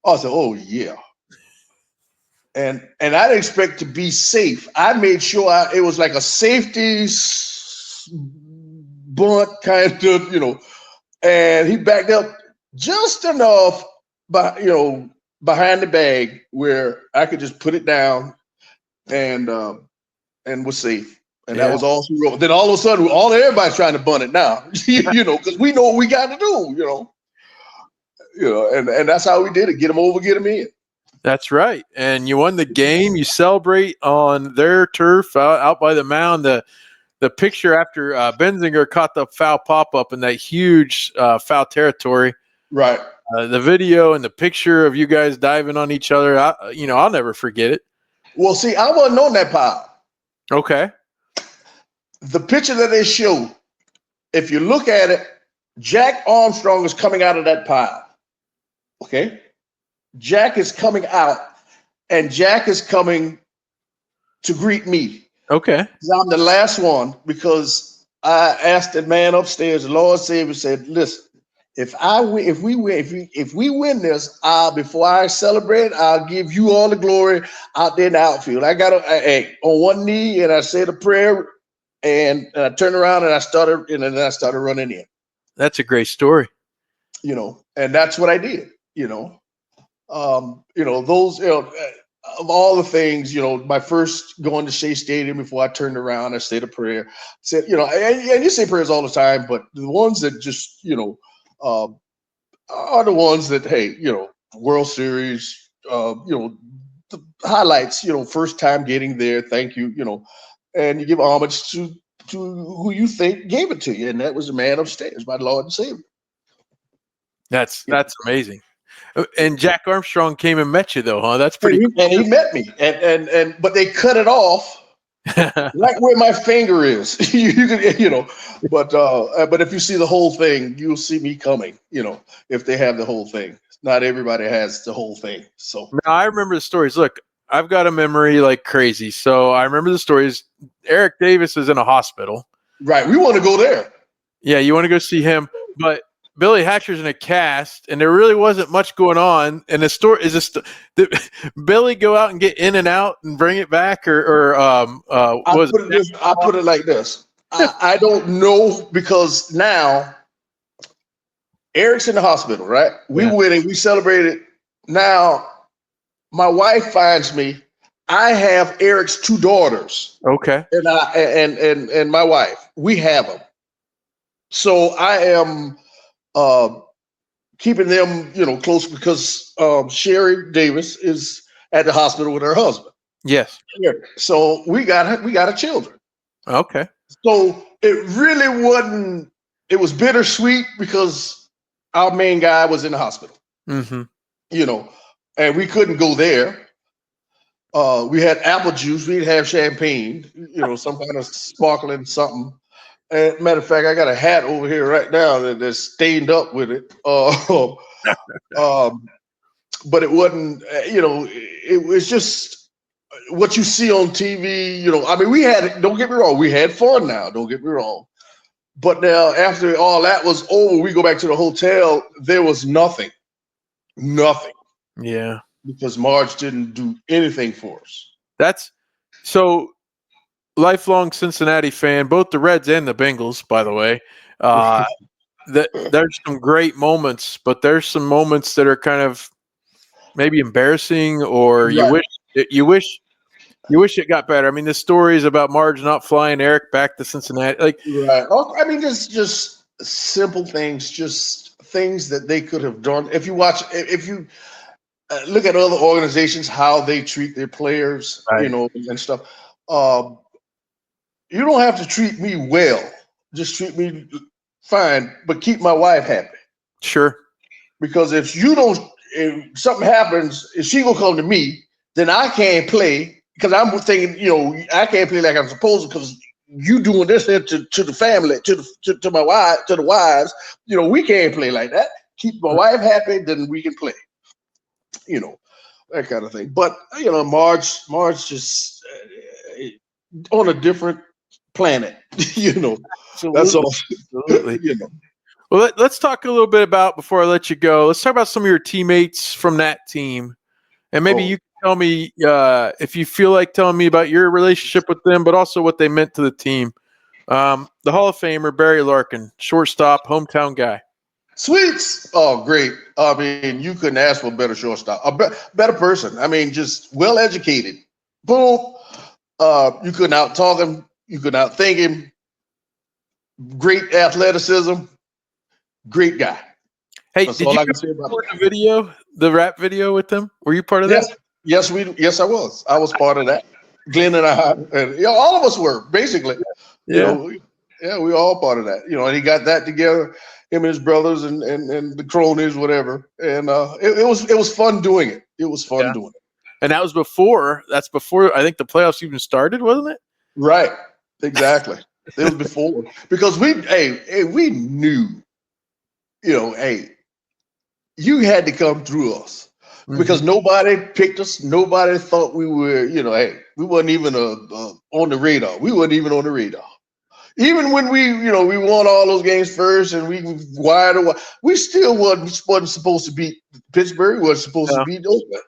I said, oh, yeah. And I didn't expect to be safe. I made sure it was like a safety bunt kind of, and he backed up just enough, behind the bag where I could just put it down and was safe. And that was all she wrote. Then all of a sudden, everybody's trying to bunt it now, because we know what we got to do, and that's how we did it. Get them over, get them in. That's right. And you won the game. You celebrate on their turf out by the mound. The picture after Benzinger caught the foul pop-up in that huge foul territory. Right. The video and the picture of you guys diving on each other, I'll never forget it. Well, see, I wasn't on that pile. Okay. The picture that they show, if you look at it, Jack Armstrong is coming out of that pile. Okay? Jack is coming out, and Jack is coming to greet me. Okay. I'm the last one, because I asked the man upstairs, the Lord Savior said, listen, if we win this, before I celebrate, I'll give you all the glory out there in the outfield. I got on one knee, and I said a prayer, and I turned around and I started running in. That's a great story. And that's what I did. Those of all the things, my first going to Shea Stadium, before I turned around, I said a prayer. Said, and you say prayers all the time, but the ones that just, are the ones that, hey, World Series, the highlights, first time getting there, thank you, and you give homage to who you think gave it to you, and that was the man upstairs, my Lord and Savior. That's amazing. And Jack Armstrong came and met you, though, huh? That's pretty cool. And he met me, but they cut it off right where my finger is. you can, but if you see the whole thing, you'll see me coming. If they have the whole thing. not everybody has the whole thing. So Now, I remember the stories. Look, I've got a memory like crazy. So I remember the stories. Eric Davis is in a hospital. right, we want to go there. Yeah, you want to go see him. But Billy Hatcher's in a cast, and there really wasn't much going on. And the story is just did Billy go out and get in and out and bring it back, or was it? I put it like this. I don't know because now Eric's in the hospital, right? We went and we celebrated. Now my wife finds me. I have Eric's 2 daughters. Okay. And my wife. We have them. So I am keeping them, close because Sherry Davis is at the hospital with her husband. Yes. So we got a children. Okay. So it really wasn't. It was bittersweet because our main guy was in the hospital. Mm-hmm. And we couldn't go there. We had apple juice. We'd have champagne. Some kind of sparkling something. And matter of fact, I got a hat over here right now that's stained up with it. But it wasn't. It was just what you see on TV. I mean, we had. Don't get me wrong. We had fun. Now, don't get me wrong. But now, after all that was over, we go back to the hotel. There was nothing. Nothing. Yeah. Because Marge didn't do anything for us. That's so. Lifelong Cincinnati fan, both the Reds and the Bengals, by the way. There's some great moments, but there's some moments that are kind of maybe embarrassing, or Right. you wish it got better. I mean, the stories about Marge not flying Eric back to Cincinnati, right. I mean, just simple things, just things that they could have done. If you look at other organizations, how they treat their players, right. And stuff. You don't have to treat me well. Just treat me fine, but keep my wife happy. Sure. Because if something happens, if she gonna come to me, then I can't play because I'm thinking, I can't play like I'm supposed to because you doing this here to the family, to my wife, to the wives. We can't play like that. Keep my wife happy, then we can play. That kind of thing. But Marge just on a different planet. Absolutely. That's all. Absolutely. Well, let's talk a little bit about, before I let you go, let's talk about some of your teammates from that team. And maybe you can tell me if you feel like telling me about your relationship with them, but also what they meant to the team. The Hall of Famer, Barry Larkin, shortstop, hometown guy. Sweets. Oh, great. I mean, you couldn't ask for a better shortstop, a better person. I mean, just well-educated. Boom. You couldn't out-talk him. You couldn't out-think him. Great athleticism. Great guy. Hey, That's did all you I can say about the rap video with them? Were you part of that? Yes, I was. I was part of that. Glenn and I, and all of us were basically. Yeah. We were all part of that. And he got that together, him and his brothers and the cronies, whatever. And it was fun doing it. It was fun doing it. And that was before. That's before I think the playoffs even started, wasn't it? Right. Exactly. It was before because we knew, you had to come through us. Because nobody picked us. Nobody thought we were, we wasn't even on the radar. We wasn't even on the radar. Even when we won all those games first and we wired away, we still wasn't supposed to beat Pittsburgh. Wasn't supposed to beat Oakland.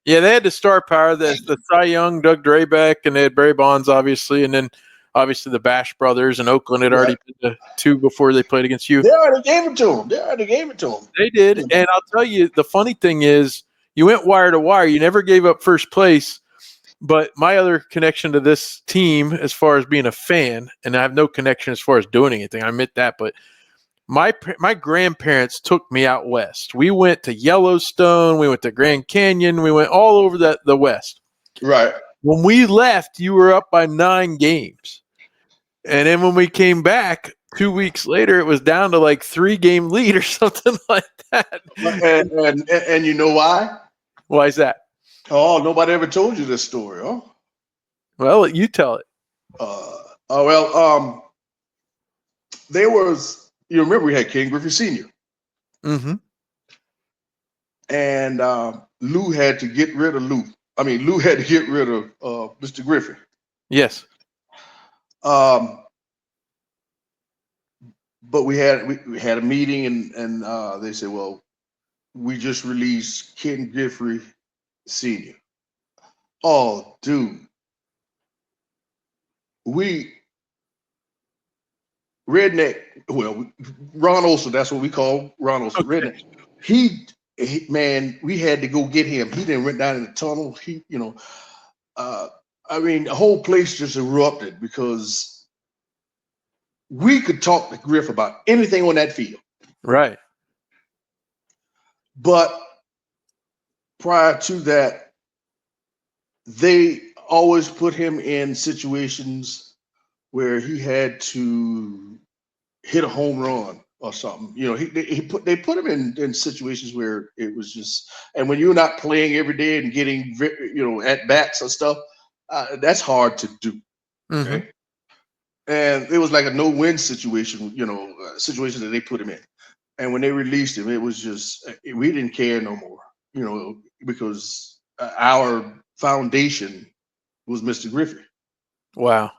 Yeah, they had the star power, the Cy Young, Doug Drabek, and they had Barry Bonds, obviously, and then obviously the Bash brothers, and Oakland had already been the 2 before they played against you. They already gave it to them. They did, and I'll tell you, the funny thing is, you went wire to wire. You never gave up first place. But my other connection to this team, as far as being a fan, and I have no connection as far as doing anything, I admit that, but my grandparents took me out west. We went to Yellowstone. We went to Grand Canyon. We went all over the West. Right. When we left, you were up by 9 games. And then when we came back 2 weeks later, it was down to like 3-game lead or something like that. And you know why? Why is that? Oh, nobody ever told you this story, huh? Well, you tell it. There was, you remember we had Ken Griffey Sr. Mm-hmm. and Lou had to get rid of Lou. I mean, Lou had to get rid of Mr. Griffin. Yes. But we had a meeting, and they said, well, we just released Ken Griffey Sr. Oh, dude. Redneck, well, Ron Olson, that's what we call Ron Olson, Okay. Redneck. He, man, we had to go get him. He then went down in the tunnel. I mean, the whole place just erupted because we could talk to Griff about anything on that field. Right. But prior to that, they always put him in situations where he had to hit a home run or something. You know, they put him in situations where it was just, and when you're not playing every day and getting at bats and stuff, that's hard to do. Okay. Mm-hmm. And it was like a no-win situation, situation that they put him in. And when they released him, it was just we didn't care no more, because our foundation was Mr. Griffey. Wow.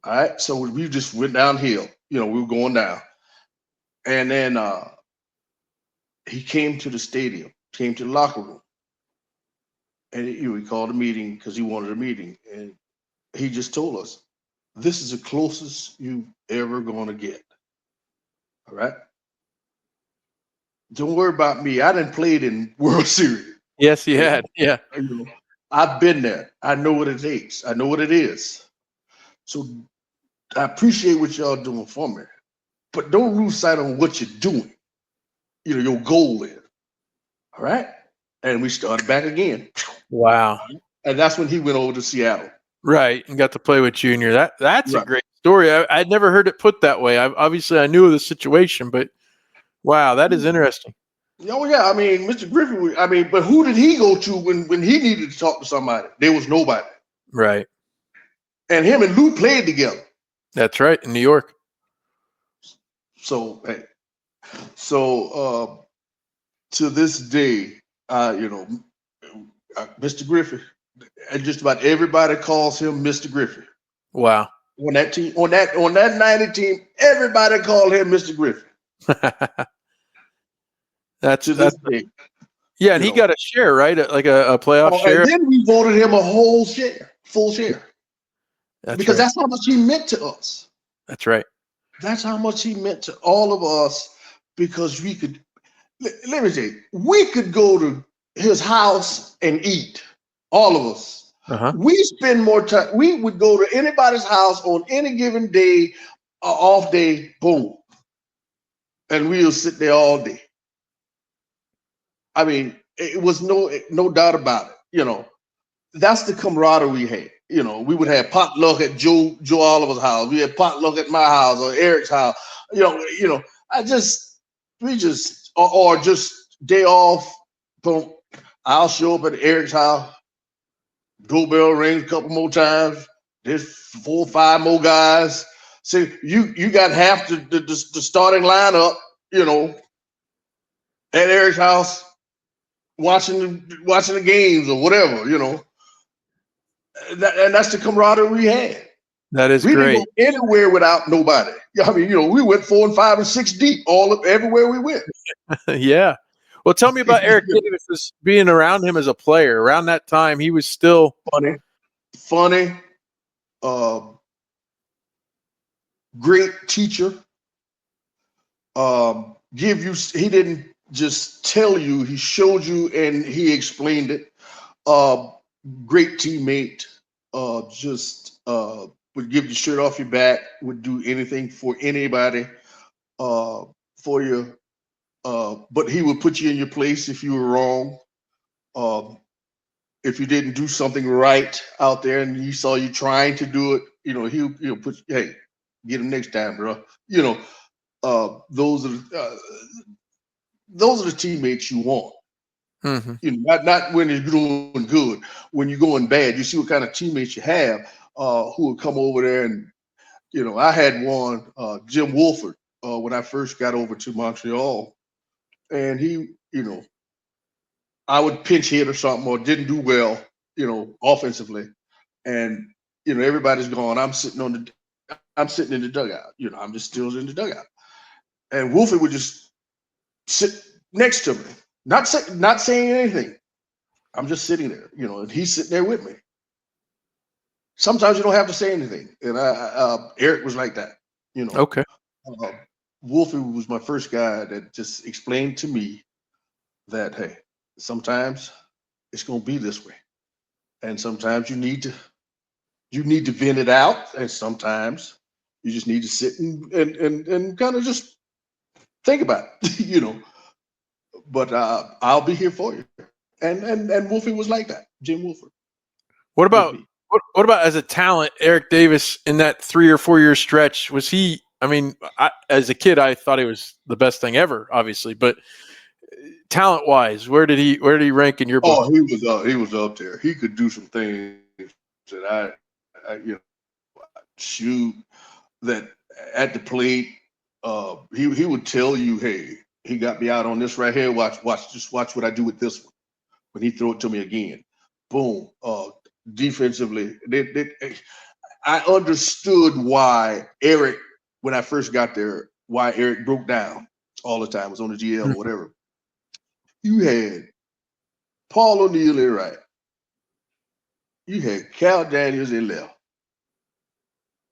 All right, so we just went downhill. We were going down, and then he came to the stadium, came to the locker room, and he called a meeting because he wanted a meeting, and he just told us, "This is the closest you ever gonna get." All right. Don't worry about me. I didn't play it in World Series. Yes, he had. Yeah. I've been there. I know what it takes. I know what it is. So I appreciate what y'all doing for me, but don't lose sight on what you're doing. Your goal is. All right. And we started back again. Wow. And that's when he went over to Seattle. Right. And got to play with Junior. That's Right. a great story. I'd never heard it put that way. Obviously I knew of the situation, but wow, that is interesting. Oh yeah. I mean, Mr. Griffin, but who did he go to when he needed to talk to somebody? There was nobody. Right. And him and Lou played together. That's right. In New York. So hey. So to this day, Mr. Griffey, and just about everybody calls him Mr. Griffey. Wow. On that team, on that 90 team, everybody called him Mr. Griffey. That's day. Yeah, and he got a share, right? Like a playoff share. And then we voted him a full share. Because that's how much he meant to us. That's right. That's how much he meant to all of us, because we could, let me say, we could go to his house and eat, all of us. Uh-huh. We spend more time. We would go to anybody's house on any given day, off day, boom. And we'll sit there all day. I mean, it was no doubt about it. That's the camaraderie we had. We would have potluck at Joe Oliver's house. We had potluck at my house or Eric's house. We just day off. Boom. I'll show up at Eric's house. Doorbell rings a couple more times. There's 4 or 5 more guys. See, you got half the starting lineup. At Eric's house, watching the games or whatever. And that's the camaraderie we had. That is we great. didn't go anywhere without nobody. I mean, we went 4 and 5 and 6 deep everywhere we went. Yeah. Well, tell me about Eric Davis being around him as a player. Around that time, he was still funny, great teacher. He didn't just tell you, he showed you and he explained it. Great teammate. Would give the shirt off your back, would do anything for anybody for you. But he would put you in your place if you were wrong. If you didn't do something right out there and he saw you trying to do it, he'll put, hey, get him next time, bro. Those are the teammates you want. Mm-hmm. Not when you're doing good. When you're going bad, you see what kind of teammates you have who would come over there. And I had one, Jim Wolford, when I first got over to Montreal, and he, I would pinch hit or something or didn't do well, offensively, and everybody's gone. I'm sitting in the dugout. I'm just still in the dugout, and Wolfie would just sit next to me, not saying anything. I'm just sitting there, and he's sitting there with me. Sometimes you don't have to say anything, and Eric was like that, Okay. Wolfie was my first guy that just explained to me that, hey, sometimes it's gonna be this way, and sometimes you need to vent it out, and sometimes you just need to sit and kind of just think about it, But I'll be here for you, and Wolfie was like that, Jim Wolford. What about as a talent, Eric Davis in that 3 or 4 year stretch? Was he? I mean, as a kid, I thought he was the best thing ever, obviously. But talent wise, where did he rank in your book? Oh, he was up there. He could do some things that I shoot that at the plate. He would tell you, hey, he got me out on this right here. Watch what I do with this one. When he throw it to me again, boom. Defensively, I understood why Eric, when I first got there, why Eric broke down all the time. Was on the GL or whatever. You had Paul O'Neill in right. You had Cal Daniels in left.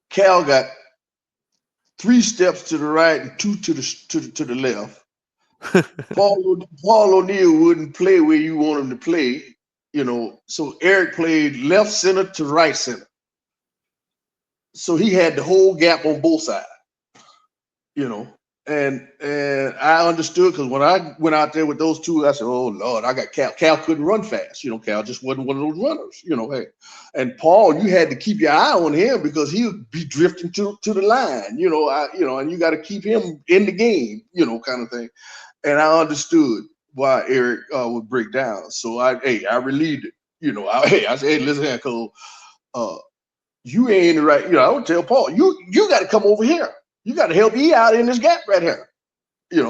Cal got 3 steps to the right and 2 to the left. Paul O'Neill wouldn't play where you want him to play, So Eric played left center to right center. So he had the whole gap on both sides, And I understood because when I went out there with those two, I said, "Oh Lord, I got Cal." Cal couldn't run fast, Cal just wasn't one of those runners, Hey, and Paul, you had to keep your eye on him because he would be drifting to the line, and you got to keep him in the game, kind of thing. And I understood why Eric would break down. So I relieved it, I said, "Hey, listen here, Cole, you ain't right." I would tell Paul, "You got to come over here. You got to help E out in this gap right here." We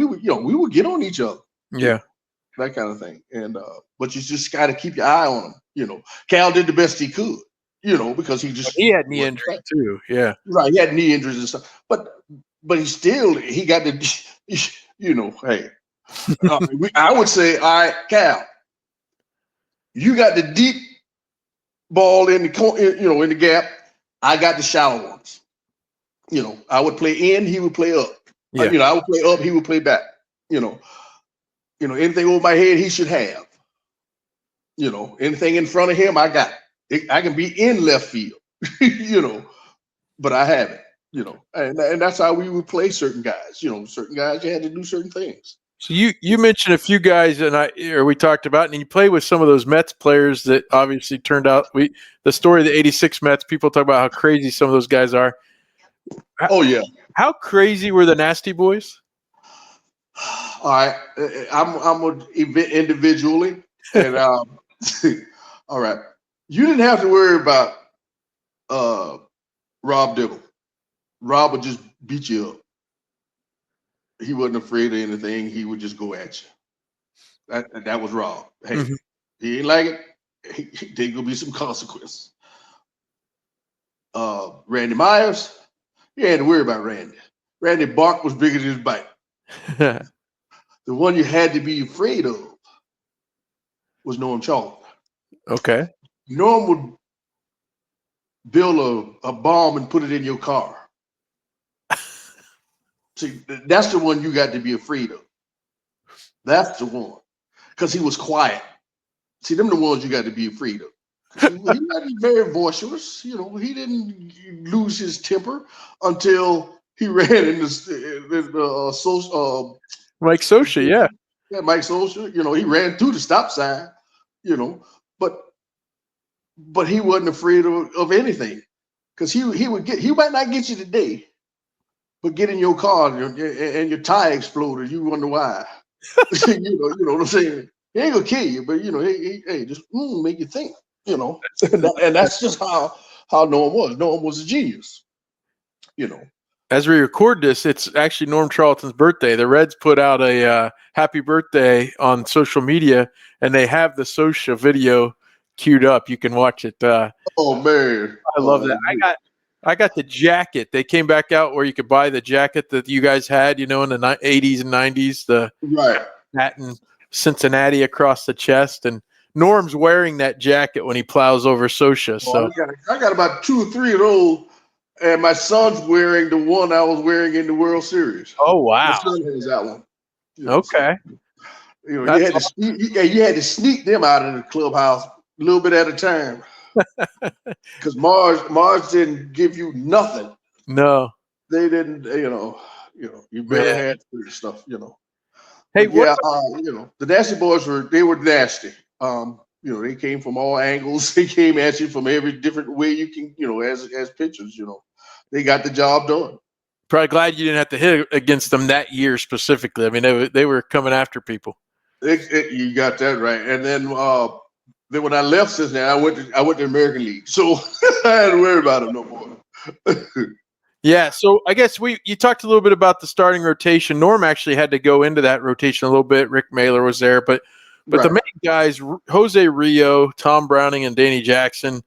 would get on each other. Yeah. That kind of thing. And but you just got to keep your eye on him. Cal did the best he could, because he had knee injuries too. Yeah. Right. He had knee injuries and stuff. But he got the hey. I would say, all right, Cal, you got the deep ball in the in the gap. I got the shallow ones. I would play in, he would play up. Yeah. I would play up, he would play back. Anything over my head, he should have. Anything in front of him, I got it. I can be in left field, but I have it. And that's how we would play certain guys. Certain guys you had to do certain things. So you mentioned a few guys, and we talked about, and you played with some of those Mets players that obviously turned out. The story of the '86 Mets. People talk about how crazy some of those guys are. Oh yeah. How crazy were the Nasty Boys? All right, I'm individually, and all right. You didn't have to worry about Rob Dibble. Rob would just beat you up. He wasn't afraid of anything. He would just go at you. That was Rob. Hey, he ain't like it. There's gonna be some consequences. Randy Myers, you had to worry about Randy. Randy bark was bigger than his bite. The one you had to be afraid of was Norm Charlton. Okay. Norm would build a bomb and put it in your car. See, that's the one you got to be afraid of. That's the one. Because he was quiet. See, them the ones you got to be afraid of. He wasn't very boisterous. He didn't lose his temper until he ran in the Mike Scioscia, yeah. Yeah, Mike Scioscia. He ran through the stop sign, but he wasn't afraid of anything. Because he might not get you today, but get in your car and your tire exploded. You wonder why. you know what I'm saying? He ain't gonna kill you, but hey, just make you think. And that's just how Norm was. Norm was a genius. as we record this, it's actually Norm Charlton's birthday. The Reds put out a happy birthday on social media, and they have the social video queued up. You can watch it. Oh man, I love that. I got the jacket. They came back out where you could buy the jacket that you guys had, in the 80s and 90s, the right. hat and Cincinnati across the chest. And Norm's wearing that jacket when he plows over Sosha. So I got about 2 or 3 of those, and my son's wearing the one I was wearing in the World Series. Oh My wow. son has that one. Okay. You had to sneak them out of the clubhouse a little bit at a time. Because Mars didn't give you nothing. No. They didn't, you better have certain stuff, Hey, but yeah, the Nasty Boys were nasty. They came from all angles. They came at you from every different way you can, as pitchers, they got the job done. Probably glad you didn't have to hit against them that year specifically. I mean, they were coming after people. You got that right. And then when I left Cincinnati, I went to American League, so I had to worry about them no more. Yeah, so I guess you talked a little bit about the starting rotation. Norm actually had to go into that rotation a little bit. Rick Mailer was there, but right. The main guys, Jose Rio, Tom Browning, and Danny Jackson.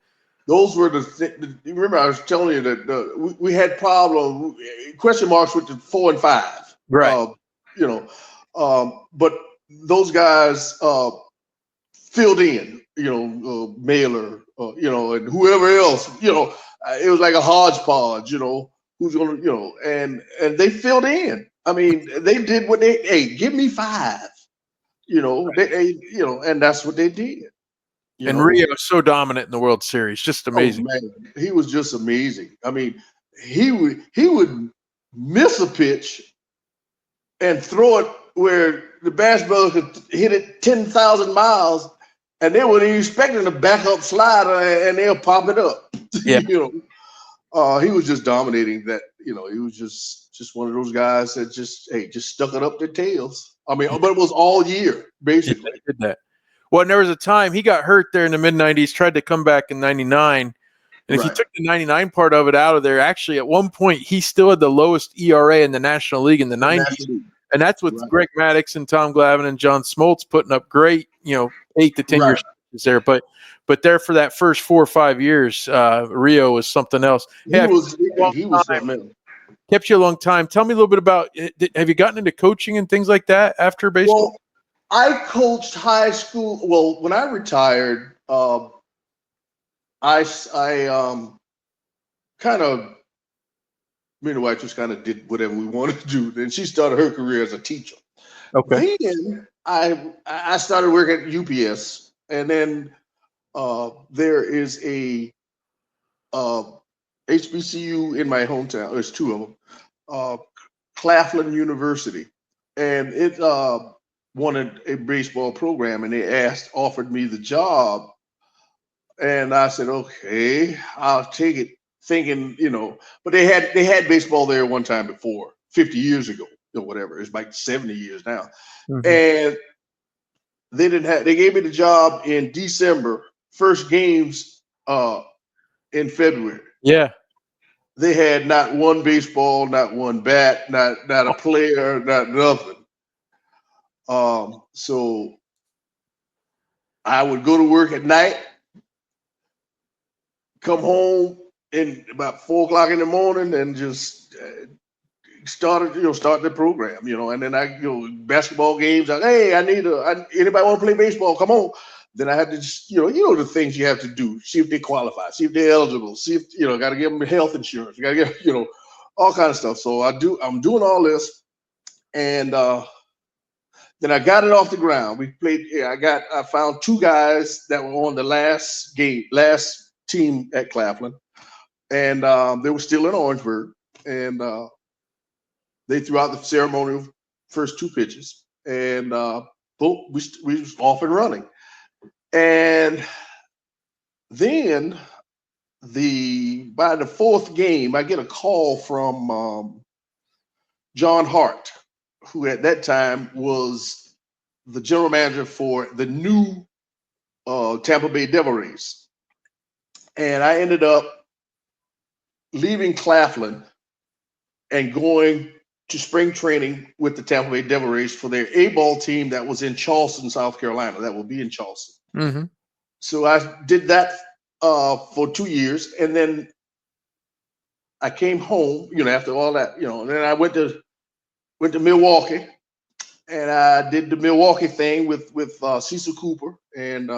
Those were you remember I was telling you that we had question marks with the 4 and 5. Right. But those guys filled in, Mailer, and whoever else, it was like a hodgepodge, who's going to, and they filled in. I mean, they did what give me 5, and that's what they did. And Rio was so dominant in the World Series, just amazing. Oh, man. He was just amazing. I mean, he would miss a pitch and throw it where the Bash Brothers could hit it 10,000 miles, and they weren't expecting a backup slider, and they'll pop it up. Yeah. He was just dominating that. He was just one of those guys that just stuck it up their tails. I mean, but it was all year basically. He did that. Well, and there was a time he got hurt there in the mid-'90s, tried to come back in '99. And if you took the 99 part of it out of there, actually at one point he still had the lowest ERA in the National League in the 90s. And that's with Greg Maddux and Tom Glavine and John Smoltz putting up great, 8 to 10 years there. But there for that first 4 or 5 years, Rio was something else. He was something. Kept you a long time. Tell me a little bit about, have you gotten into coaching and things like that after baseball? Well, I coached high school. Well, when I retired, I kind of, me and the wife just kind of did whatever we wanted to do. Then she started her career as a teacher. Okay. Then I started working at UPS, and then there is a HBCU in my hometown. There's 2 of them. Claflin University, and it wanted a baseball program, and they offered me the job, and I said, okay, I'll take it, thinking, but they had baseball there one time before, 50 years ago or whatever. It's like 70 years now. Mm-hmm. And they gave me the job in December, first games in February. Yeah. They had not one baseball, not one bat, not a player, not nothing. So I would go to work at night, come home in about 4 o'clock in the morning, and just start the program, and then basketball games. Hey, anybody want to play baseball? Come on. Then I had to just, the things you have to do, see if they qualify, see if they're eligible, see if, got to give them health insurance, got to get, all kind of stuff. So I'm doing all this. And then I got it off the ground. We played, I found 2 guys that were on the last team at Claflin. And they were still in Orangeburg. And they threw out the ceremonial first 2 pitches. And boom, we was off and running. And then by the 4th game, I get a call from John Hart, who at that time was the general manager for the new Tampa Bay Devil Rays. And I ended up leaving Claflin and going to spring training with the Tampa Bay Devil Rays for their A-ball team that was in Charleston, South Carolina. That will be in Charleston. Mm-hmm. So I did that for 2 years, and then I came home, after all that, and then I went to Milwaukee, and I did the Milwaukee thing with Cecil Cooper and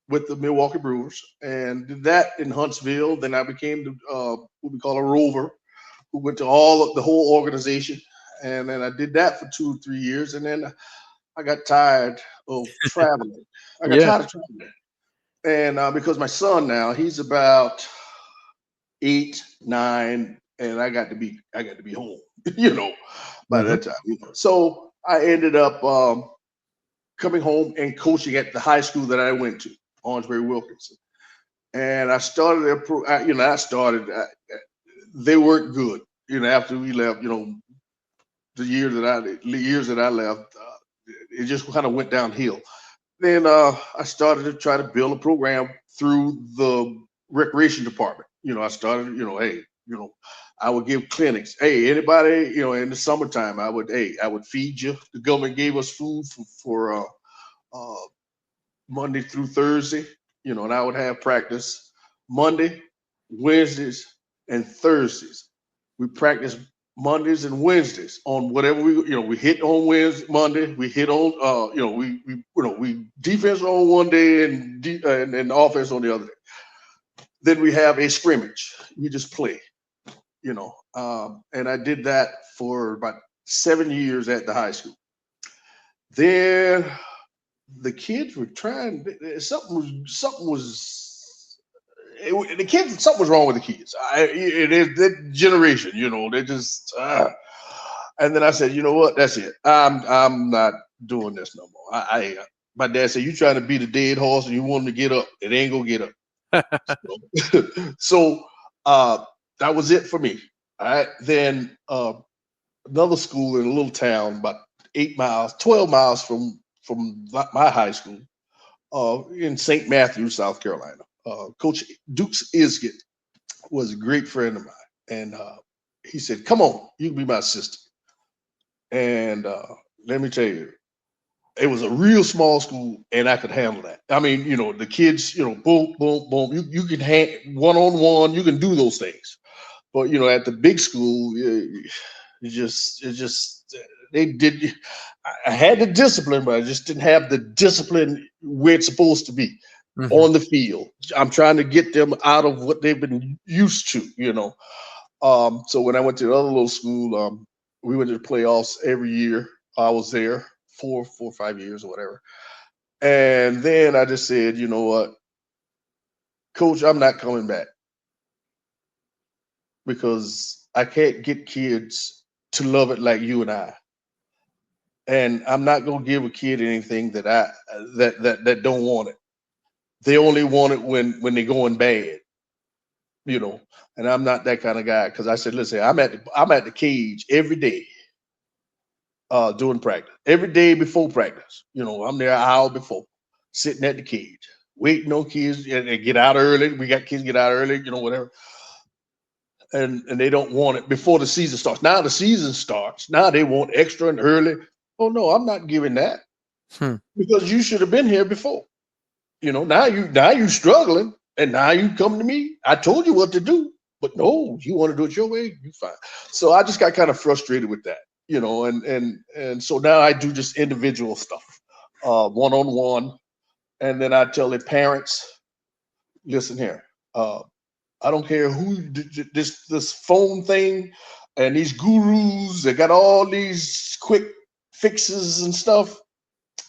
with the Milwaukee Brewers, and did that in Huntsville. Then I became what we call a rover, who went to the whole organization, and then I did that for 2 or 3 years, and then I got tired of traveling. I got Yeah. tired of traveling, and because my son now he's about 8, 9, and I got to be home, by Mm-hmm. that time. So I ended up coming home and coaching at the high school that I went to, Orangebury Wilkinson, and I started they weren't good. After we left, the years that I left, it just kind of went downhill. Then I started to try to build a program through the recreation department. I started, hey, I would give clinics. Hey, anybody, in the summertime, I would feed you. The government gave us food for Monday through Thursday, and I would have practice Monday, Wednesdays, and Thursdays. We practice Mondays and Wednesdays on whatever we hit on Monday, we hit on we defense on one day and offense on the other day. Then we have a scrimmage. We just play, and I did that for about 7 years at the high school. Then the kids were trying. Something was wrong with the kids. It is that generation, they just. And then I said, you know what? That's it. I'm not doing this no more. My dad said, you trying to beat a dead horse and you want him to get up. It ain't gonna get up. So that was it for me. All right. Then another school in a little town about 12 miles from my high school, in St. Matthews, South Carolina. Coach Dukes Isgett was a great friend of mine, and he said, "Come on, you can be my assistant." And let me tell you, it was a real small school, and I could handle that. I mean, the kids, boom, boom, boom. You can one-on-one, you can do those things. But at the big school, they did. I had the discipline, but I just didn't have the discipline where it's supposed to be on the field. I'm trying to get them out of what they've been used to. So when I went to the other little school, we went to the playoffs every year. I was there 4 or 5 years or whatever. And then I just said, you know what, Coach, I'm not coming back because I can't get kids to love it like you and I. And I'm not gonna give a kid anything that don't want it. They only want it when they're going bad, And I'm not that kind of guy because I said, listen, I'm at the cage every day, doing practice. Every day before practice, I'm there an hour before, sitting at the cage, waiting on kids and they get out early. We got kids get out early, whatever. And they don't want it before the season starts. Now the season starts. Now they want extra and early. Oh no, I'm not giving that because you should have been here before. Now you struggling, and now you come to me. I told you what to do, but no, you want to do it your way. You fine. So I just got kind of frustrated with that, and so now I do just individual stuff, one-on-one, and then I tell the parents, listen here, I don't care who this phone thing and these gurus that got all these quick fixes and stuff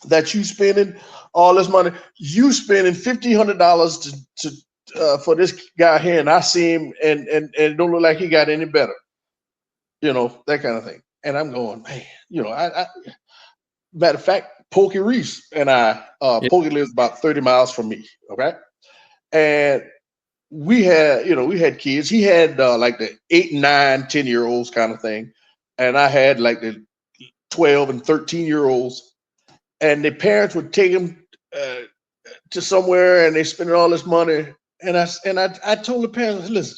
that you spending all this money. You spending $1,500 to for this guy here, and I see him and it don't look like he got any better. That kind of thing. And I'm going, man, I matter of fact, Pokey Reese and Pokey lives about 30 miles from me. Okay. And we had kids. He had like the 8, 9, 10-year-olds kind of thing. And I had like the 12 and 13-year-olds. And the parents would take them to somewhere and they spending all this money. And I told the parents, listen,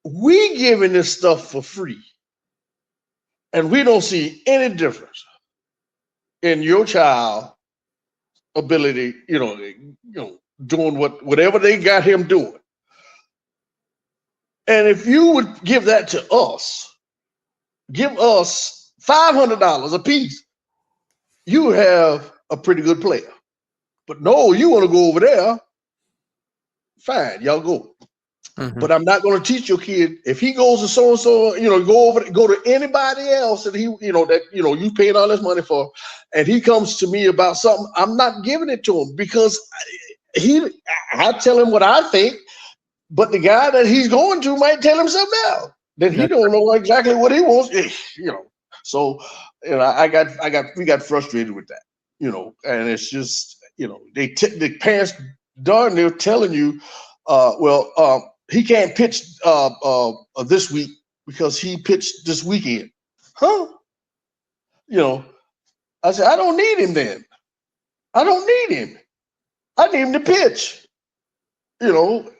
we giving this stuff for free, and we don't see any difference in your child ability, doing whatever they got him doing. And if you would give that to us, give us $500 a piece, you have a pretty good player. But no, you want to go over there, fine, y'all go. Mm-hmm. But I'm not going to teach your kid, if he goes to so and so, go to anybody else that you paid all this money for, and he comes to me about something, I'm not giving it to him, because I tell him what I think, but the guy that he's going to might tell him something else that he don't know exactly what he wants. So we got frustrated with that, and it's just the parents darn near telling you, he can't pitch this week because he pitched this weekend. Huh? I said, I don't need him then. I don't need him. I need him to pitch. You don't,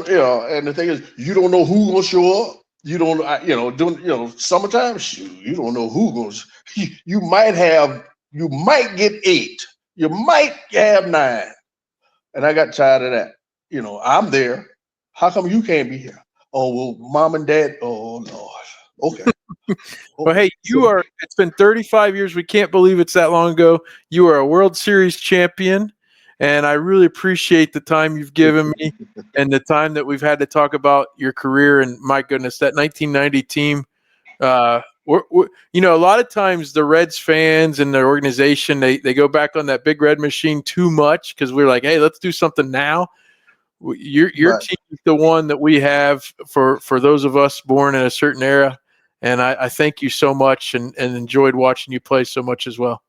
and the thing is, you don't know who's gonna show up. You don't, summertime, shoot, you don't know who goes. You might get 8. You might have 9. And I got tired of that. I'm there. How come you can't be here? Oh, well, mom and dad. Oh, Lord. Okay. Well, hey, it's been 35 years. We can't believe it's that long ago. You are a World Series champion, and I really appreciate the time you've given me and the time that we've had to talk about your career. And my goodness, that 1990 team, a lot of times the Reds fans and their organization, they go back on that big red machine too much because we're like, hey, let's do something now. Your team is the one that we have for those of us born in a certain era. And I thank you so much and enjoyed watching you play so much as well.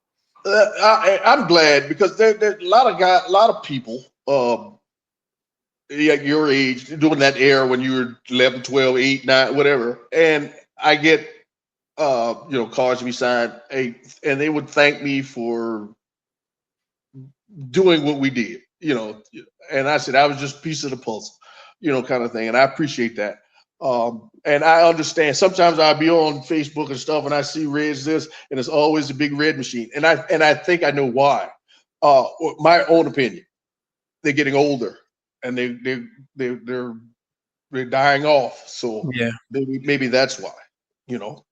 I'm glad, because there's a lot of people at your age during that era when you were 11, 12, 8, 9, whatever. And I get, cards to be signed, and they would thank me for doing what we did, and I said, I was just a piece of the puzzle, kind of thing. And I appreciate that. And I understand sometimes I'll be on Facebook and stuff and I see Reds this, and it's always a big red machine. And I think I know why. My own opinion, they're getting older and they're dying off. So yeah, maybe that's why, Well,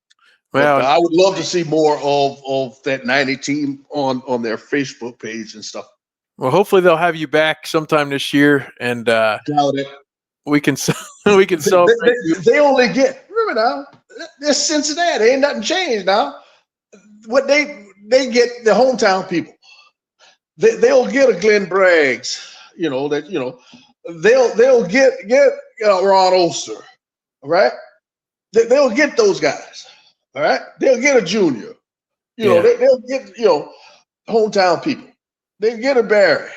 but I would love to see more of that 90 team on their Facebook page and stuff. Well, hopefully they'll have you back sometime this year, and doubt it. We can celebrate. They only get, remember now, it's Cincinnati. Ain't nothing changed now. What they get the hometown people. They'll get a Glenn Braggs, they'll get Ron Oster, all right? They'll get those guys, all right? They'll get a Junior, they'll get hometown people. They get a Barry,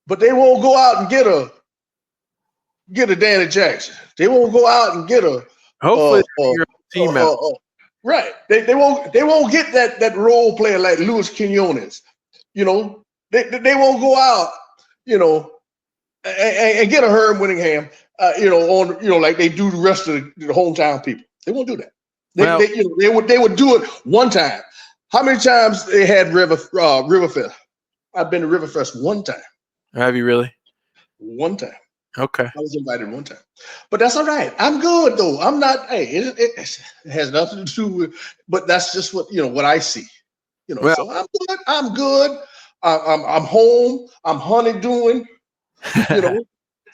but they won't go out and get a Danny Jackson. They won't go out and get a hopefully your team out. Right. They won't get that role player like Luis Quinones. They won't go out, and get a Herm Winningham, like they do the rest of the hometown people. They won't do that. They would do it one time. How many times they had Riverfest? I've been to Riverfest one time. Have you really? One time. Okay. I was invited one time, but that's all right. I'm good though. I'm not. Hey, it has nothing to do with. But that's just what what I see. So I'm good. I'm good. I'm home. I'm honeydew.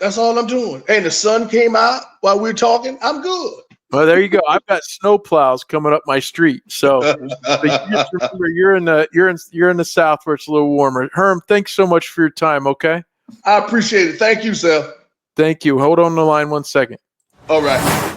That's all I'm doing. And the sun came out while we were talking. I'm good. Well, there you go. I've got snow plows coming up my street. So just remember, you're in the South where it's a little warmer. Herm, thanks so much for your time. Okay. I appreciate it. Thank you, Seth. Thank you. Hold on the line 1 second. All right.